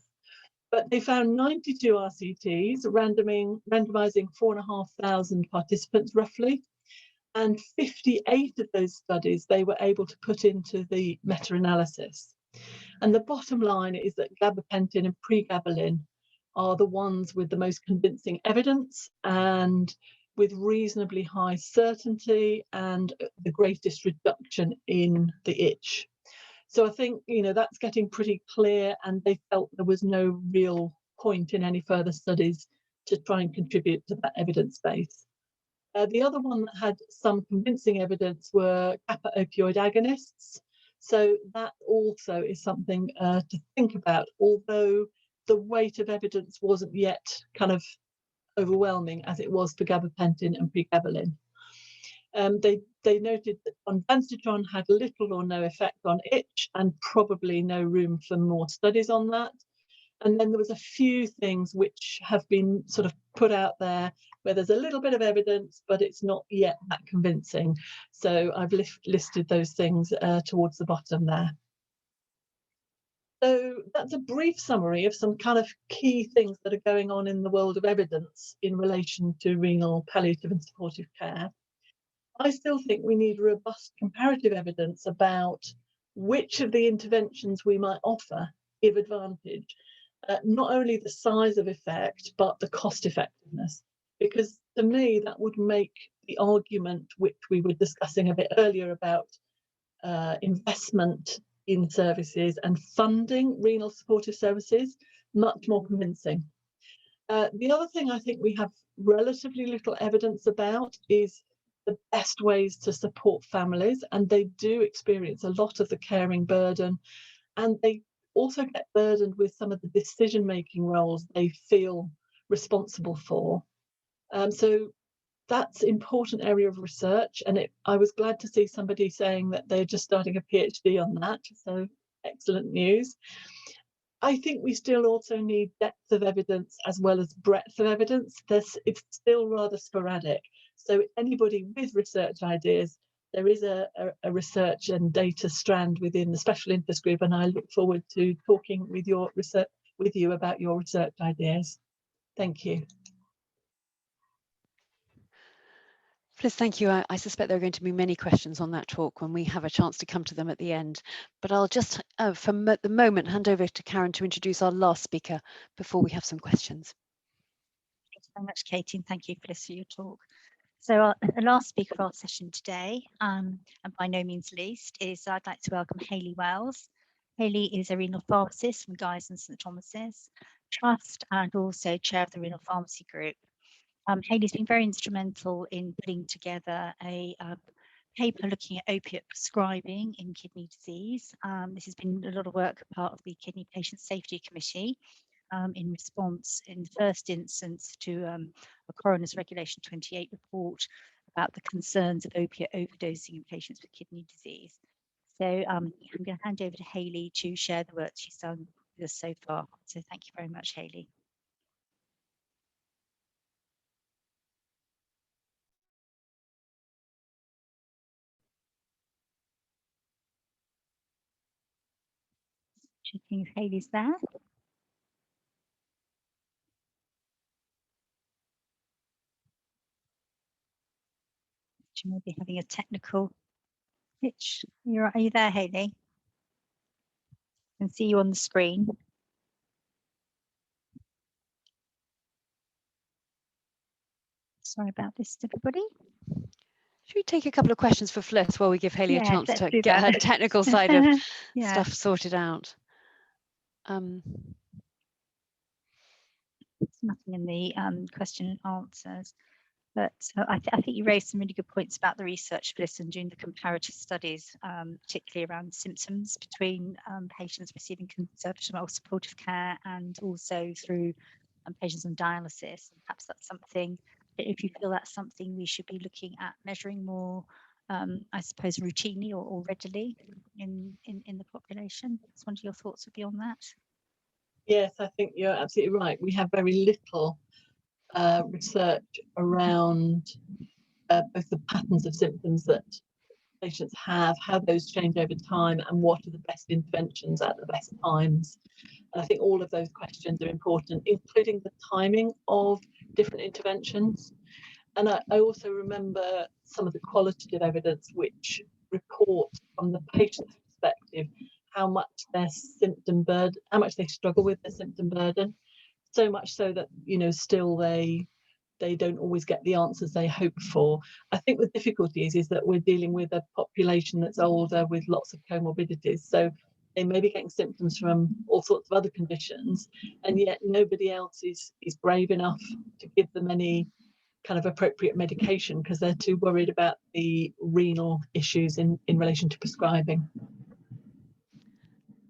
[SPEAKER 7] But they found 92 RCTs, randomizing 4,500 participants roughly, and 58 of those studies they were able to put into the meta-analysis. And the bottom line is that gabapentin and pregabalin are the ones with the most convincing evidence and with reasonably high certainty and the greatest reduction in the itch. So I think, you know, that's getting pretty clear, and they felt there was no real point in any further studies to try and contribute to that evidence base. The other one that had some convincing evidence were kappa opioid agonists. So that also is something to think about, although the weight of evidence wasn't yet kind of overwhelming as it was for gabapentin and pregabalin. They noted that ondansetron had little or no effect on itch and probably no room for more studies on that. And then there was a few things which have been sort of put out there where there's a little bit of evidence, but it's not yet that convincing. So I've listed those things towards the bottom there. So that's a brief summary of some kind of key things that are going on in the world of evidence in relation to renal, palliative and supportive care. I still think we need robust comparative evidence about which of the interventions we might offer give advantage. Not only the size of effect, but the cost effectiveness. Because to me, that would make the argument which we were discussing a bit earlier about investment in services and funding renal supportive services much more convincing. The other thing I think we have relatively little evidence about is the best ways to support families, and they do experience a lot of the caring burden, and they also get burdened with some of the decision-making roles they feel responsible for. So that's an important area of research, and I was glad to see somebody saying that they're just starting a PhD on that, so excellent news. I think we still also need depth of evidence as well as breadth of evidence. It's still rather sporadic. So anybody with research ideas, there is a research and data strand within the special interest group, and I look forward to talking with you about your research ideas. Thank you.
[SPEAKER 2] Fliss, thank you. I suspect there are going to be many questions on that talk when we have a chance to come to them at the end. But I'll just, for the moment, hand over to Karen to introduce our last speaker before we have some questions.
[SPEAKER 1] Thank you very much, Katie, and thank you, Fliss, for your talk. So the last speaker of our session today, and by no means least, is I'd like to welcome Hayley Wells. Hayley is a renal pharmacist from Guy's and St Thomas's Trust and also chair of the Renal Pharmacy Group. Hayley's been very instrumental in putting together a paper looking at opiate prescribing in kidney disease. This has been a lot of work part of the Kidney Patient Safety Committee in response in the first instance to a Coroner's Regulation 28 report about the concerns of opiate overdosing in patients with kidney disease. So I'm going to hand over to Hayley to share the work she's done with us so far. So thank you very much, Hayley. Checking if Hayley's there. She may be having a technical glitch. Are you there, Hayley? I can see you on the screen. Sorry about this, everybody.
[SPEAKER 2] Should we take a couple of questions for Fliss while we give Hayley a chance to get
[SPEAKER 1] that.
[SPEAKER 2] her technical side of stuff sorted out?
[SPEAKER 1] There's nothing in the question and answers, but I think you raised some really good points about the research for this and doing the comparative studies, particularly around symptoms between patients receiving conservative or supportive care and also through patients on dialysis. And perhaps that's something, if you feel that's something we should be looking at measuring more, I suppose, routinely or readily in the population. I just wonder your thoughts would be on that.
[SPEAKER 7] Yes, I think you're absolutely right. We have very little research around both the patterns of symptoms that patients have, how those change over time, and what are the best interventions at the best times. And I think all of those questions are important, including the timing of different interventions. And I also remember some of the qualitative evidence which report from the patient's perspective how much their symptom burden, how much they struggle with their symptom burden, so much so that, you know, still they don't always get the answers they hope for. I think the difficulty is that we're dealing with a population that's older with lots of comorbidities. So they may be getting symptoms from all sorts of other conditions, and yet nobody else is brave enough to give them any kind of appropriate medication because they're too worried about the renal issues in relation to prescribing.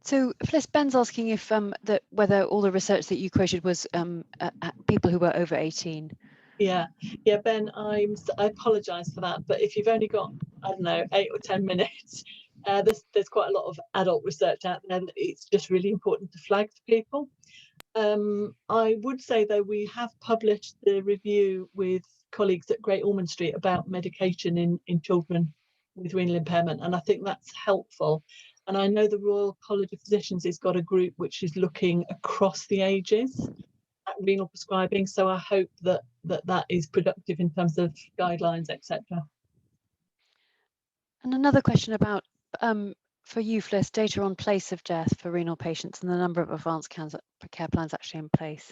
[SPEAKER 2] So, Fliss, Ben's asking if whether all the research that you quoted was people who were over 18.
[SPEAKER 7] Yeah, Ben, I apologise for that, but if you've only got, I don't know, 8 or 10 minutes, there's quite a lot of adult research out there that it's just really important to flag to people. I would say, though, we have published the review with colleagues at Great Ormond Street about medication in children with renal impairment, and I think that's helpful. And I know the Royal College of Physicians has got a group which is looking across the ages at renal prescribing, so I hope that is productive in terms of guidelines, etc.
[SPEAKER 2] And another question about for you, Fliss, data on place of death for renal patients and the number of advanced care plans actually in place.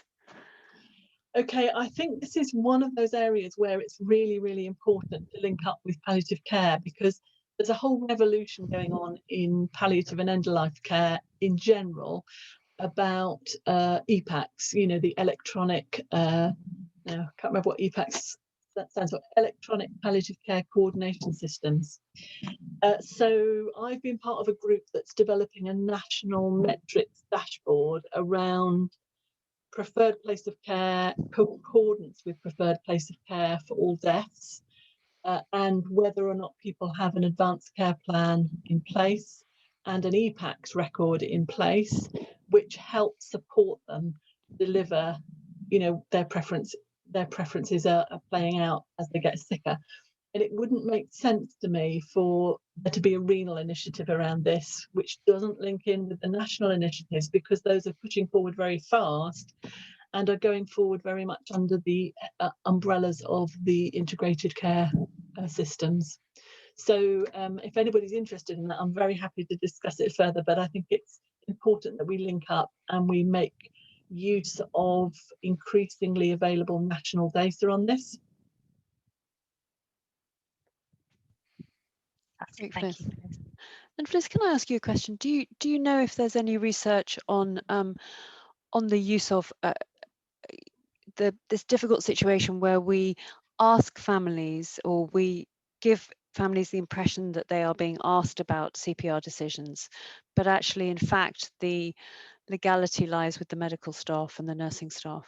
[SPEAKER 7] Okay, I think this is one of those areas where it's really, really important to link up with palliative care, because there's a whole revolution going on in palliative and end-of-life care in general about EPACs, the electronic, I can't remember what EPACs that stands for, electronic palliative care coordination systems. So I've been part of a group that's developing a national metrics dashboard around preferred place of care, concordance with preferred place of care for all deaths, and whether or not people have an advanced care plan in place and an EPACS record in place, which helps support them deliver, their preferences are playing out as they get sicker. And it wouldn't make sense to me for there to be a renal initiative around this, which doesn't link in with the national initiatives, because those are pushing forward very fast and are going forward very much under the umbrellas of the integrated care systems. So if anybody's interested in that, I'm very happy to discuss it further, but I think it's important that we link up and we make use of increasingly available national data on this.
[SPEAKER 1] Thank you.
[SPEAKER 2] And Fliss, can I ask you a question? Do you know if there's any research on the use of this difficult situation where we ask families, or we give families the impression that they are being asked about CPR decisions, but actually, in fact, the legality lies with the medical staff and the nursing staff?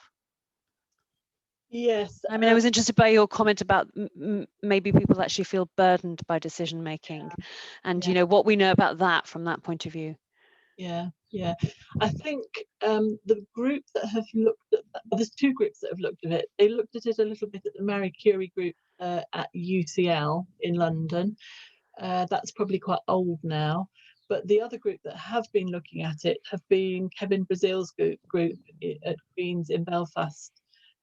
[SPEAKER 7] Yes.
[SPEAKER 2] I mean, I was interested by your comment about maybe people actually feel burdened by decision making, and what we know about that from that point of view.
[SPEAKER 7] Yeah. I think the group that have looked at there's two groups that have looked at it. They looked at it a little bit at the Marie Curie group at UCL in London. That's probably quite old now. But the other group that have been looking at it have been Kevin Brazil's group at Queen's in Belfast,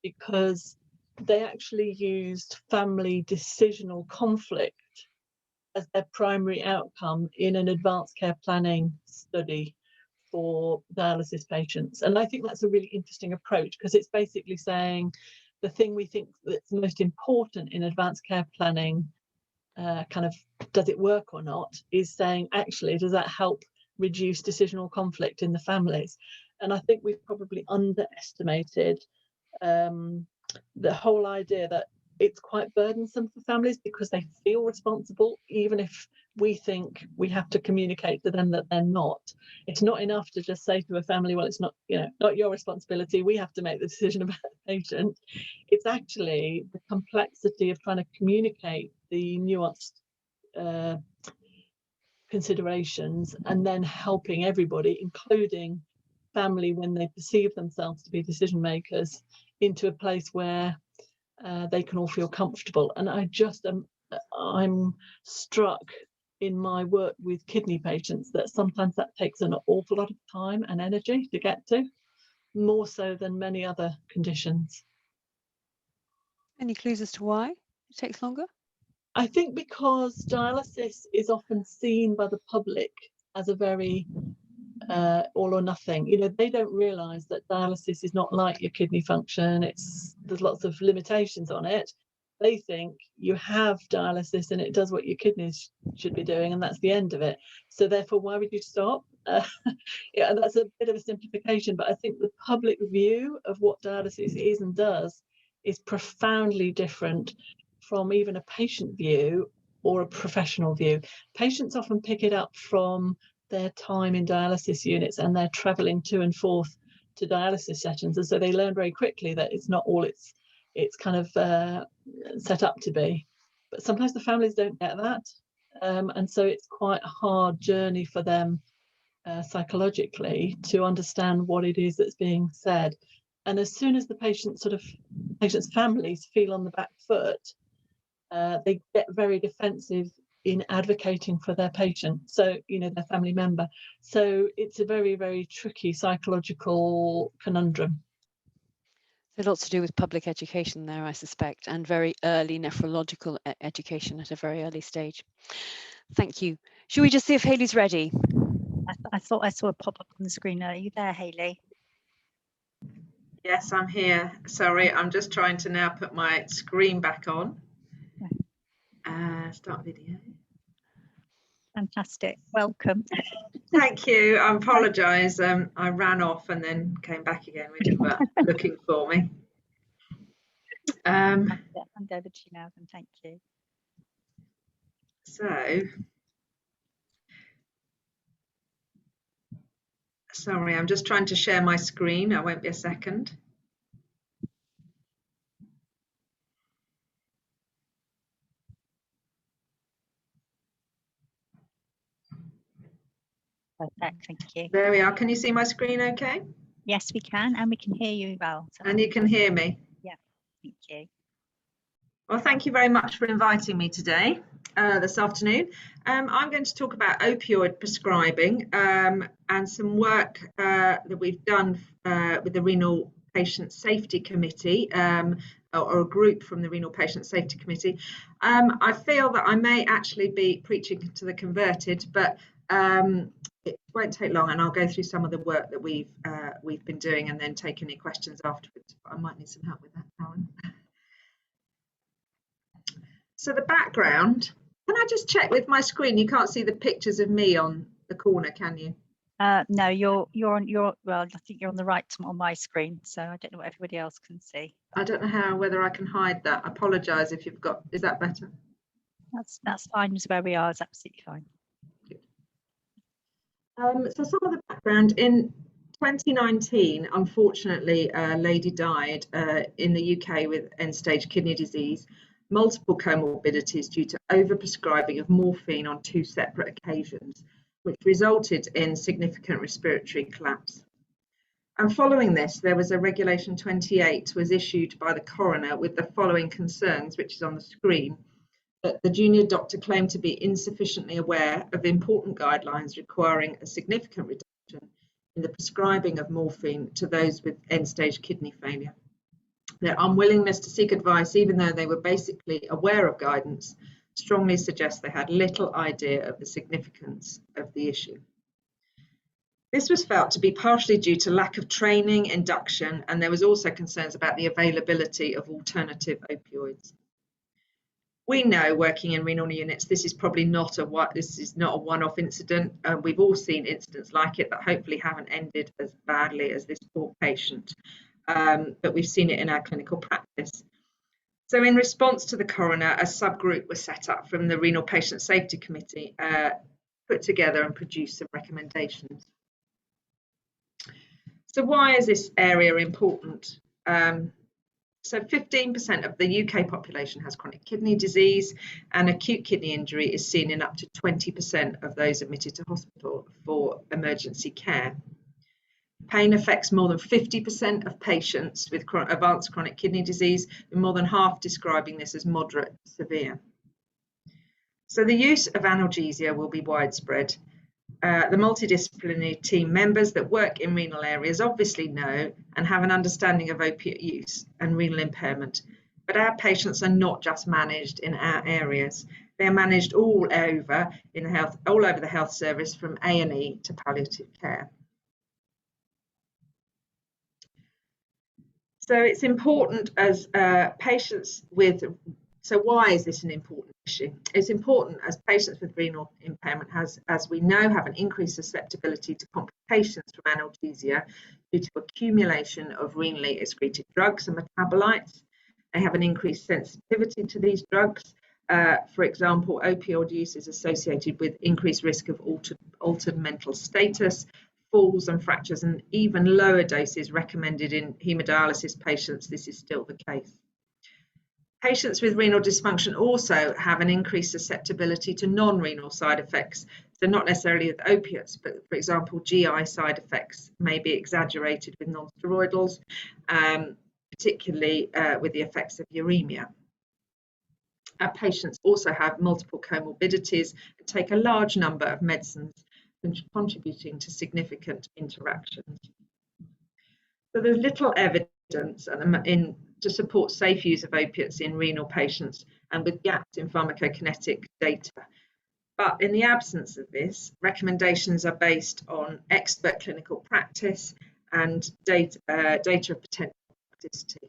[SPEAKER 7] because they actually used family decisional conflict as their primary outcome in an advanced care planning study for dialysis patients. And I think that's a really interesting approach, because it's basically saying the thing we think that's most important in advanced care planning, kind of does it work or not, is saying actually does that help reduce decisional conflict in the families. And I think we've probably underestimated the whole idea that it's quite burdensome for families, because they feel responsible, even if we think we have to communicate to them that they're not. It's not enough to just say to a family, well, it's not, not your responsibility, we have to make the decision about the patient. It's actually the complexity of trying to communicate the nuanced considerations, and then helping everybody, including family, when they perceive themselves to be decision makers, into a place where they can all feel comfortable. And I'm struck in my work with kidney patients that sometimes that takes an awful lot of time and energy to get to, more so than many other conditions.
[SPEAKER 2] Any clues as to why it takes longer?
[SPEAKER 7] I think because dialysis is often seen by the public as a very all or nothing. They don't realise that dialysis is not like your kidney function. There's lots of limitations on it. They think you have dialysis and it does what your kidneys should be doing, and that's the end of it. So therefore, why would you stop? Yeah, and that's a bit of a simplification, but I think the public view of what dialysis is and does is profoundly different from even a patient view or a professional view. Patients often pick it up from their time in dialysis units and they're travelling to and forth to dialysis sessions, and so they learn very quickly that it's not all it's kind of set up to be. But sometimes the families don't get that, and so it's quite a hard journey for them psychologically to understand what it is that's being said. And as soon as the patient's families feel on the back foot, they get very defensive in advocating for their patient, so their family member. So it's a very, very tricky psychological conundrum.
[SPEAKER 2] So lots to do with public education there, I suspect, and very early nephrological education at a very early stage. Thank you. Should we just see if Hayley's ready?
[SPEAKER 1] I thought I saw a pop up on the screen. Are you there, Hayley?
[SPEAKER 8] Yes, I'm here. Sorry, I'm just trying to now put my screen back on. Start video.
[SPEAKER 1] Fantastic. Welcome.
[SPEAKER 8] Thank you. I apologise. I ran off and then came back again, which you were looking for me.
[SPEAKER 1] Hand over to you now, then. Thank you.
[SPEAKER 8] So, sorry, I'm just trying to share my screen. I won't be a second.
[SPEAKER 1] Perfect, thank you.
[SPEAKER 8] There we are. Can you see my screen okay?
[SPEAKER 1] Yes, we can, and we can hear you well. So
[SPEAKER 8] and you can hear me?
[SPEAKER 1] Yeah, thank you.
[SPEAKER 8] Well, thank you very much for inviting me today, this afternoon. I'm going to talk about opioid prescribing and some work that we've done with the Renal Patient Safety Committee, or a group from the Renal Patient Safety Committee. I feel that I may actually be preaching to the converted, but it won't take long, and I'll go through some of the work that we've been doing and then take any questions afterwards. I might need some help with that, Alan. So the background, can I just check with my screen? You can't see the pictures of me on the corner, can you?
[SPEAKER 1] No, you're on your, well, I think you're on the right on my screen, so I don't know what everybody else can see.
[SPEAKER 8] I don't know whether I can hide that. I apologise if you've got, is that better?
[SPEAKER 1] That's fine, just where we are is absolutely fine.
[SPEAKER 8] So some of the background, in 2019, unfortunately, a lady died in the UK with end-stage kidney disease, multiple comorbidities due to overprescribing of morphine on 2 separate occasions, which resulted in significant respiratory collapse. And following this, there was a Regulation 28 was issued by the coroner with the following concerns, which is on the screen, that the junior doctor claimed to be insufficiently aware of important guidelines requiring a significant reduction in the prescribing of morphine to those with end-stage kidney failure. Their unwillingness to seek advice, even though they were basically aware of guidance, strongly suggests they had little idea of the significance of the issue. This was felt to be partially due to lack of training, induction, and there was also concerns about the availability of alternative opioids. We know, working in renal units, this is probably not a one-off incident. We've all seen incidents like it that hopefully haven't ended as badly as this poor patient, but we've seen it in our clinical practice. So in response to the coroner, a subgroup was set up from the Renal Patient Safety Committee, put together and produced some recommendations. So why is this area important? So 15% of the UK population has chronic kidney disease, and acute kidney injury is seen in up to 20% of those admitted to hospital for emergency care. Pain affects more than 50% of patients with advanced chronic kidney disease, with more than half describing this as moderate severe. So the use of analgesia will be widespread. The multidisciplinary team members that work in renal areas obviously know and have an understanding of opiate use and renal impairment, but our patients are not just managed in our areas. They're managed all over the health service, from A&E to palliative care. So it's important as patients with So why is this an important issue? It's important as patients with renal impairment as we know, have an increased susceptibility to complications from analgesia due to accumulation of renally excreted drugs and metabolites. They have an increased sensitivity to these drugs. For example, opioid use is associated with increased risk of altered mental status, falls and fractures, and even lower doses recommended in hemodialysis patients. This is still the case. Patients with renal dysfunction also have an increased susceptibility to non-renal side effects. So not necessarily with opiates, but for example, GI side effects may be exaggerated with non-steroidals, particularly with the effects of uremia. Our patients also have multiple comorbidities and take a large number of medicines, contributing to significant interactions. So there's little evidence to support safe use of opiates in renal patients and with gaps in pharmacokinetic data. But in the absence of this, recommendations are based on expert clinical practice and data of potential toxicity.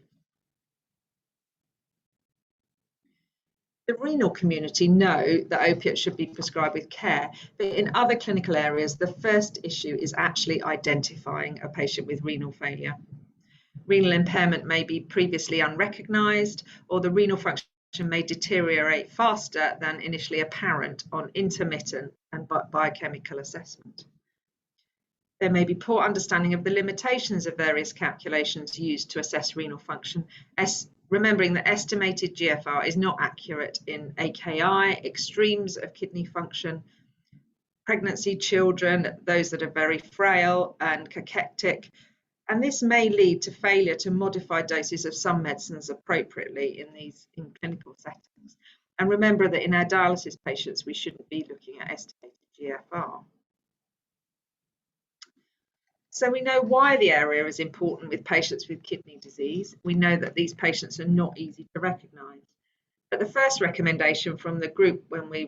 [SPEAKER 8] The renal community know that opiates should be prescribed with care, but in other clinical areas, the first issue is actually identifying a patient with renal failure. Renal impairment may be previously unrecognised, or the renal function may deteriorate faster than initially apparent on intermittent and biochemical assessment. There may be poor understanding of the limitations of various calculations used to assess renal function, remembering that estimated GFR is not accurate in AKI, extremes of kidney function, pregnancy, children, those that are very frail and cachectic, and this may lead to failure to modify doses of some medicines appropriately in clinical settings. And remember that in our dialysis patients, we shouldn't be looking at estimated GFR. So we know why the area is important with patients with kidney disease. We know that these patients are not easy to recognise. But the first recommendation from the group when we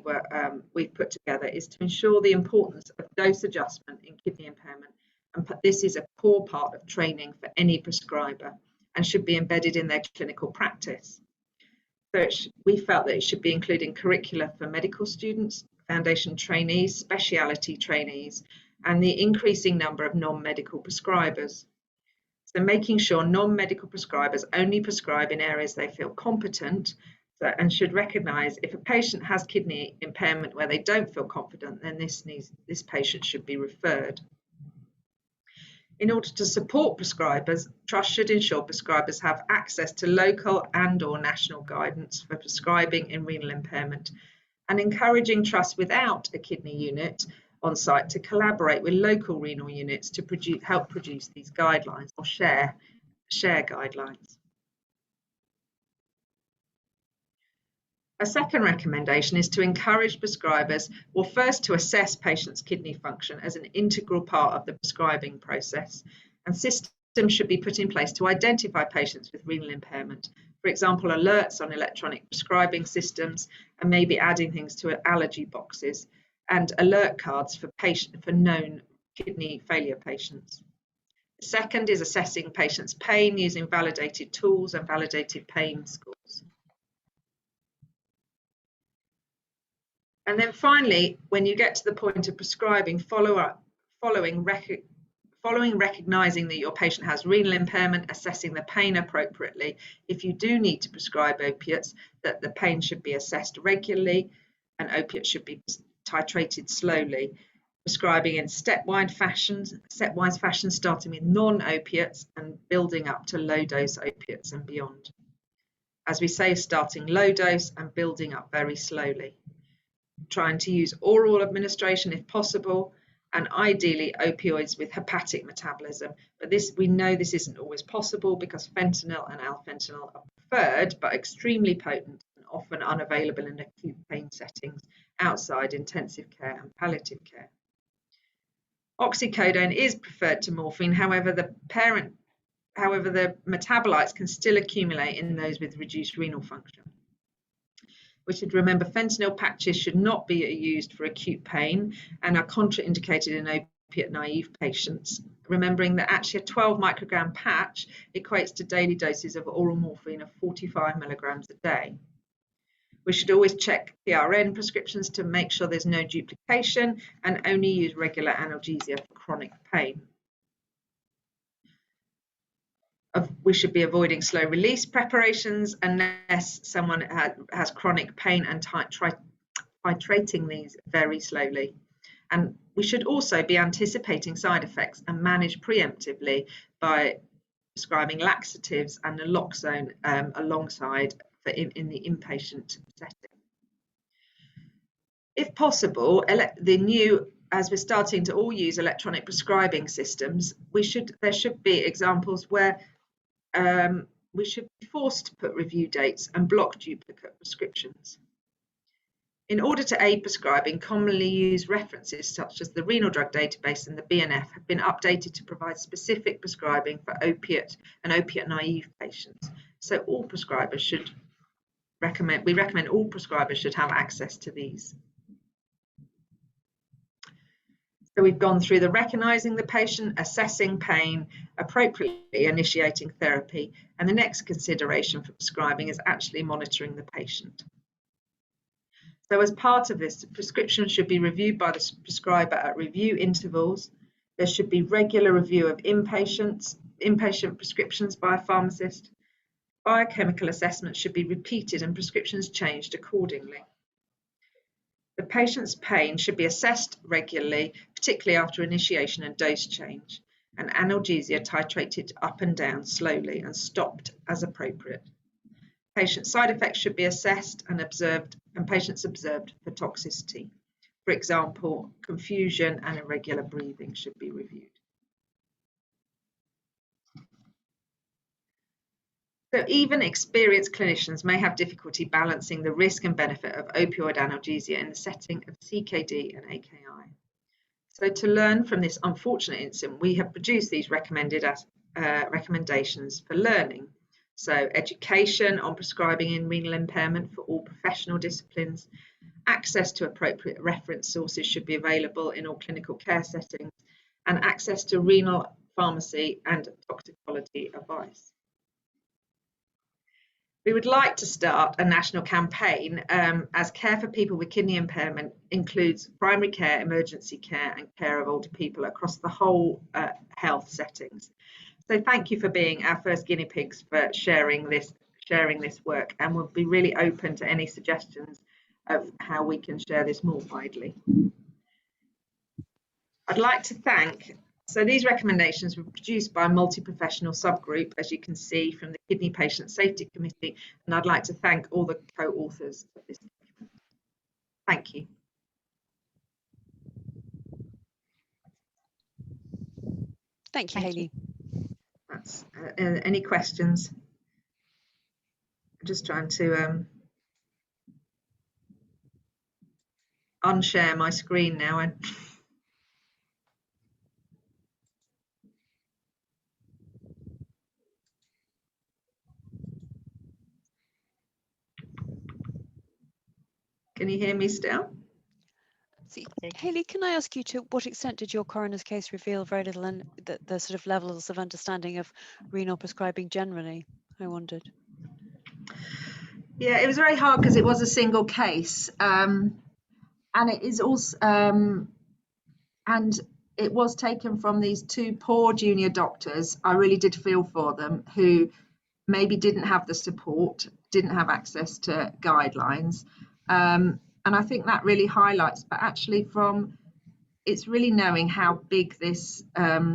[SPEAKER 8] put together is to ensure the importance of dose adjustment in kidney impairment. And this is a core part of training for any prescriber and should be embedded in their clinical practice. So we felt that it should be included in curricula for medical students, foundation trainees, speciality trainees, and the increasing number of non-medical prescribers. So making sure non-medical prescribers only prescribe in areas they feel competent and should recognise if a patient has kidney impairment where they don't feel confident, then this patient should be referred. In order to support prescribers, Trust should ensure prescribers have access to local and/or national guidance for prescribing in renal impairment, and encouraging Trust without a kidney unit on site to collaborate with local renal units to help produce these guidelines or share guidelines. A second recommendation is to encourage prescribers, well, first to assess patients' kidney function as an integral part of the prescribing process, and systems should be put in place to identify patients with renal impairment. For example, alerts on electronic prescribing systems, and maybe adding things to allergy boxes, and alert cards for known kidney failure patients. The second is assessing patients' pain using validated tools and validated pain scores. And then finally, when you get to the point of prescribing, following recognising that your patient has renal impairment, assessing the pain appropriately. If you do need to prescribe opiates, that the pain should be assessed regularly and opiates should be titrated slowly, prescribing in stepwise fashion, starting with non-opiates and building up to low-dose opiates and beyond. As we say, starting low dose and building up very slowly. Trying to use oral administration if possible, and ideally opioids with hepatic metabolism. But we know this isn't always possible because fentanyl and alfentanil are preferred but extremely potent and often unavailable in acute pain settings outside intensive care and palliative care. Oxycodone is preferred to morphine, however the metabolites can still accumulate in those with reduced renal function. We should remember fentanyl patches should not be used for acute pain and are contraindicated in opiate naive patients, remembering that actually a 12 microgram patch equates to daily doses of oral morphine of 45 milligrams a day. We should always check PRN prescriptions to make sure there's no duplication and only use regular analgesia for chronic pain. We should be avoiding slow release preparations unless someone has chronic pain and titrating these very slowly. And we should also be anticipating side effects and manage preemptively by prescribing laxatives and naloxone alongside in the inpatient setting. If possible, as we're starting to all use electronic prescribing systems, there should be examples where we should be forced to put review dates and block duplicate prescriptions. In order to aid prescribing, commonly used references such as the Renal Drug Database and the BNF have been updated to provide specific prescribing for opiate and opiate-naive patients. So all prescribers should we recommend all prescribers should have access to these. So we've gone through the recognising the patient, assessing pain, appropriately initiating therapy, and the next consideration for prescribing is actually monitoring the patient. So as part of this, the prescription should be reviewed by the prescriber at review intervals. There should be regular review of inpatient prescriptions by a pharmacist. Biochemical assessments should be repeated and prescriptions changed accordingly. The patient's pain should be assessed regularly, particularly after initiation and dose change, and analgesia titrated up and down slowly and stopped as appropriate. Patient side effects should be assessed and observed, and patients observed for toxicity. For example, confusion and irregular breathing should be reviewed. So even experienced clinicians may have difficulty balancing the risk and benefit of opioid analgesia in the setting of CKD and AKI. So to learn from this unfortunate incident, we have produced these recommendations for learning. So education on prescribing in renal impairment for all professional disciplines, access to appropriate reference sources should be available in all clinical care settings, and access to renal pharmacy and toxicology advice. We would like to start a national campaign as care for people with kidney impairment includes primary care, emergency care and care of older people across the whole health settings. So thank you for being our first guinea pigs for sharing this work, and we'll be really open to any suggestions of how we can share this more widely. I'd like to thank, so these recommendations were produced by a multi-professional subgroup, as you can see from the Kidney Patient Safety Committee, and I'd like to thank all the co-authors of this document. Thank you.
[SPEAKER 2] Thank you, Hayley.
[SPEAKER 8] That's, any questions? I'm just trying to unshare my screen now. And can you hear me still?
[SPEAKER 2] Hayley, can I ask you, to what extent did your coroner's case reveal very little and the sort of levels of understanding of renal prescribing generally? I wondered.
[SPEAKER 3] Yeah, it was very hard because it was a single case, and it is also and it was taken from these two poor junior doctors. I really did feel for them, who maybe didn't have the support, didn't have access to guidelines. And I think that really highlights, but actually it's really knowing how big this, how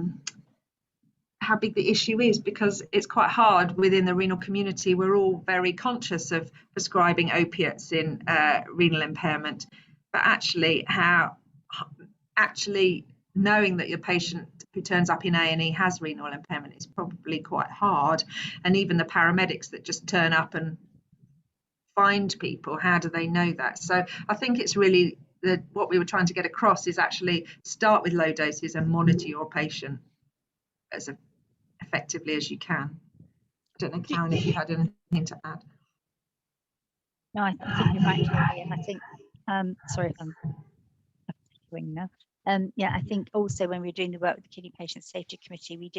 [SPEAKER 3] big the issue is, because it's quite hard within the renal community. We're all very conscious of prescribing opiates in renal impairment, but actually knowing that your patient who turns up in A&E has renal impairment is probably quite hard. And even the paramedics that just turn up and find people, how do they know that? So I think it's really what we were trying to get across is actually start with low doses and monitor your patient as effectively as you can. I don't know, Karen, if you had anything to add.
[SPEAKER 1] No, I think you're right, Hayley, and I think sorry if I'm doing now. Yeah, I think also when we were doing the work with the Kidney Patient Safety Committee, we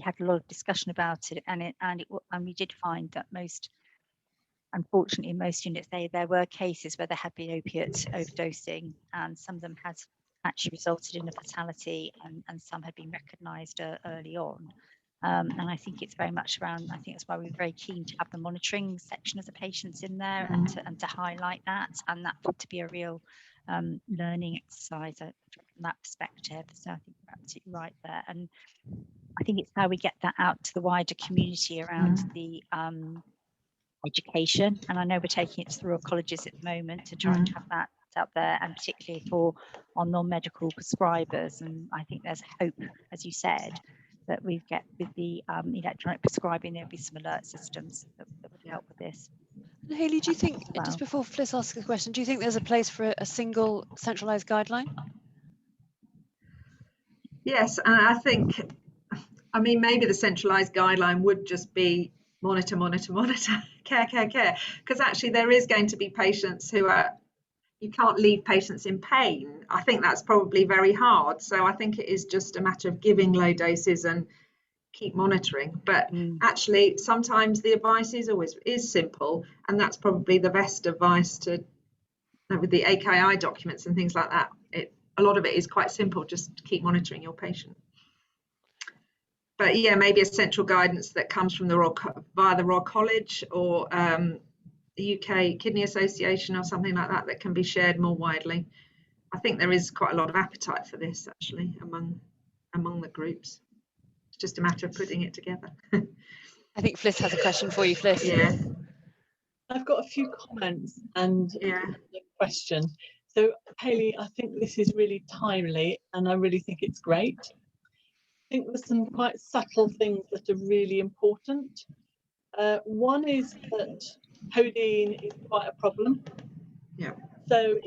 [SPEAKER 1] had a lot of discussion about it, and we did find that most unfortunately, in most units, there were cases where there had been opiate overdosing, and some of them had actually resulted in a fatality, and some had been recognised early on. And I think it's very much around, I think that's why we're very keen to have the monitoring section of the patients in there, and to highlight that, and that to be a real learning exercise from that perspective. So I think you're absolutely right there. And I think it's how we get that out to the wider community around the education. And I know we're taking it through our colleges at the moment to try and have that out there, and particularly for our non-medical prescribers. And I think there's hope, as you said, that we get with the electronic prescribing, there'll be some alert systems that would help with this.
[SPEAKER 2] And Hayley, do you think, just before Fliss asks the question, do you think there's a place for a single centralised guideline?
[SPEAKER 8] Yes, and I think, I mean, maybe the centralised guideline would just be monitor, care, because actually there is going to be patients who are, you can't leave patients in pain. I think that's probably very hard. So I think it is just a matter of giving low doses and keep monitoring. But actually, sometimes the advice is simple, and that's probably the best advice to, with the AKI documents and things like that. A lot of it is quite simple, just keep monitoring your patient. But yeah, maybe a central guidance that comes from via the Royal College or the UK Kidney Association or something like that, that can be shared more widely. I think there is quite a lot of appetite for this actually among the groups. It's just a matter of putting it together.
[SPEAKER 2] I think Fliss has a question for you, Fliss.
[SPEAKER 8] Yeah.
[SPEAKER 7] I've got a few comments and a question. So Hayley, I think this is really timely, and I really think it's great. I think there's some quite subtle things that are really important. One is that codeine is quite a problem.
[SPEAKER 8] Yeah.
[SPEAKER 7] So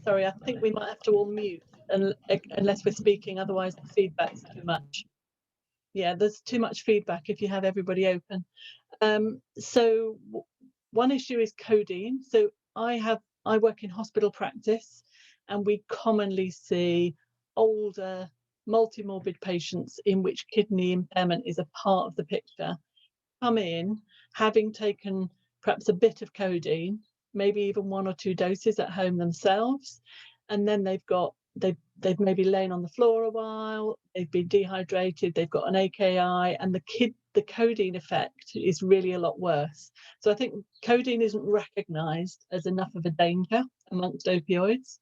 [SPEAKER 7] sorry, I think we might have to all mute unless we're speaking, otherwise the feedback's too much. Yeah, there's too much feedback if you have everybody open. So one issue is codeine. So I work in hospital practice, and we commonly see older multimorbid patients in which kidney impairment is a part of the picture come in having taken perhaps a bit of codeine, maybe even 1 or 2 doses at home themselves, and then they've maybe lain on the floor a while, they've been dehydrated, they've got an AKI, and the codeine effect is really a lot worse. So I think codeine isn't recognised as enough of a danger amongst opioids.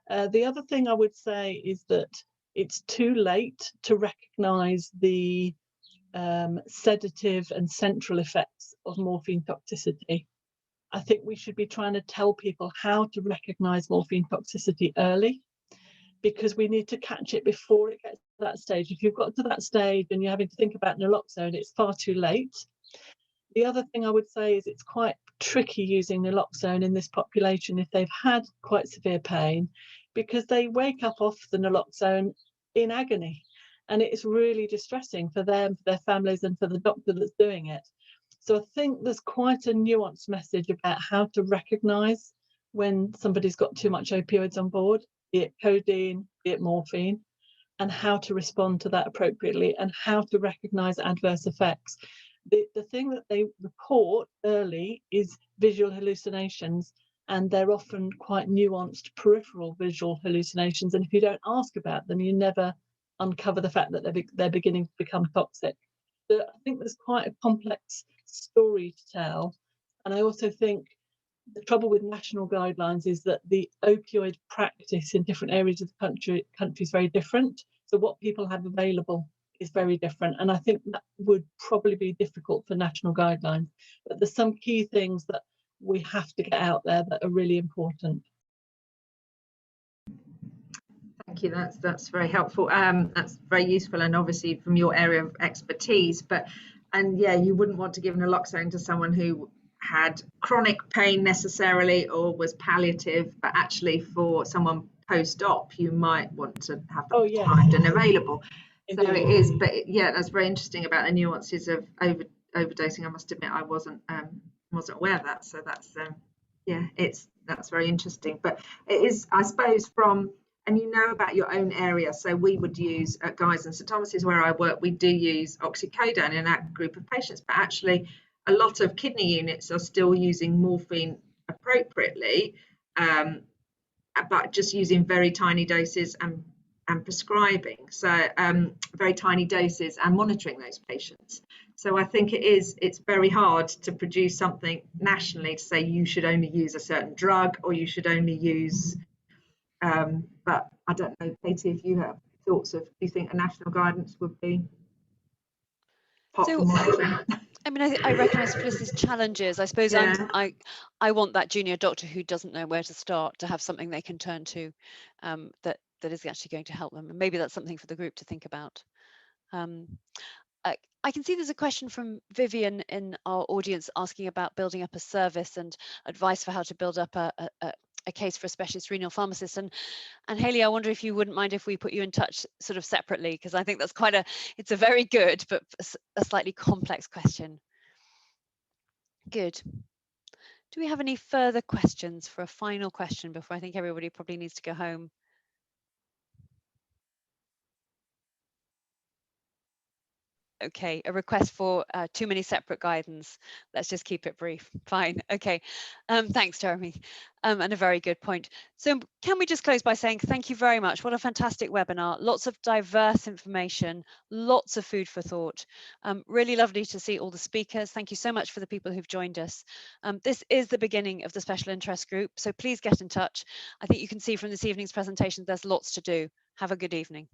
[SPEAKER 7] The other thing I would say is that it's too late to recognise the sedative and central effects of morphine toxicity. I think we should be trying to tell people how to recognise morphine toxicity early, because we need to catch it before it gets to that stage. If you've got to that stage and you're having to think about naloxone, it's far too late. The other thing I would say is it's quite tricky using naloxone in this population if they've had quite severe pain, because they wake up off the naloxone in agony, and it's really distressing for them, for their families, and for the doctor that's doing it. So I think there's quite a nuanced message about how to recognise when somebody's got too much opioids on board, be it codeine, be it morphine, and how to respond to that appropriately, and how to recognise adverse effects. The thing that they report early is visual hallucinations, and they're often quite nuanced peripheral visual hallucinations, and if you don't ask about them, you never uncover the fact that they're beginning to become toxic. So I think there's quite a complex story to tell, and I also think the trouble with national guidelines is that the opioid practice in different areas of the country is very different. So what people have available is very different, and I think that would probably be difficult for national guidelines. But there's some key things that we have to get out there that are really important.
[SPEAKER 8] Thank you. That's very helpful. That's very useful, and obviously from your area of expertise. And yeah, you wouldn't want to give naloxone to someone who had chronic pain necessarily or was palliative, but actually for someone post-op, you might want to have them prescribed and available. So it is, but yeah, that's very interesting about the nuances of overdosing. I must admit, I wasn't aware of that. So that's that's very interesting. But it is, I suppose, and you know about your own area. So we would use at Guy's and St Thomas's, where I work, we do use oxycodone in that group of patients. But actually, a lot of kidney units are still using morphine appropriately, but just using very tiny doses and prescribing, so very tiny doses and monitoring those patients. So I think it's very hard to produce something nationally to say you should only use a certain drug or you should only use, but I don't know, Katie, if you have thoughts of, do you think a national guidance would be
[SPEAKER 2] So, I mean, I recognise Fliss's challenges. I suppose I want that junior doctor who doesn't know where to start to have something they can turn to that is actually going to help them. And maybe that's something for the group to think about. I can see there's a question from Vivian in our audience asking about building up a service and advice for how to build up a case for a specialist renal pharmacist. And Hayley, I wonder if you wouldn't mind if we put you in touch sort of separately, because I think that's it's a very good but a slightly complex question. Good. Do we have any further questions for a final question before I think everybody probably needs to go home? Okay, a request for too many separate guidance. Let's just keep it brief. Fine. Okay. Thanks, Jeremy. And a very good point. So can we just close by saying thank you very much. What a fantastic webinar. Lots of diverse information, lots of food for thought. Really lovely to see all the speakers. Thank you so much for the people who've joined us. This is the beginning of the special interest group, so please get in touch. I think you can see from this evening's presentation, there's lots to do. Have a good evening.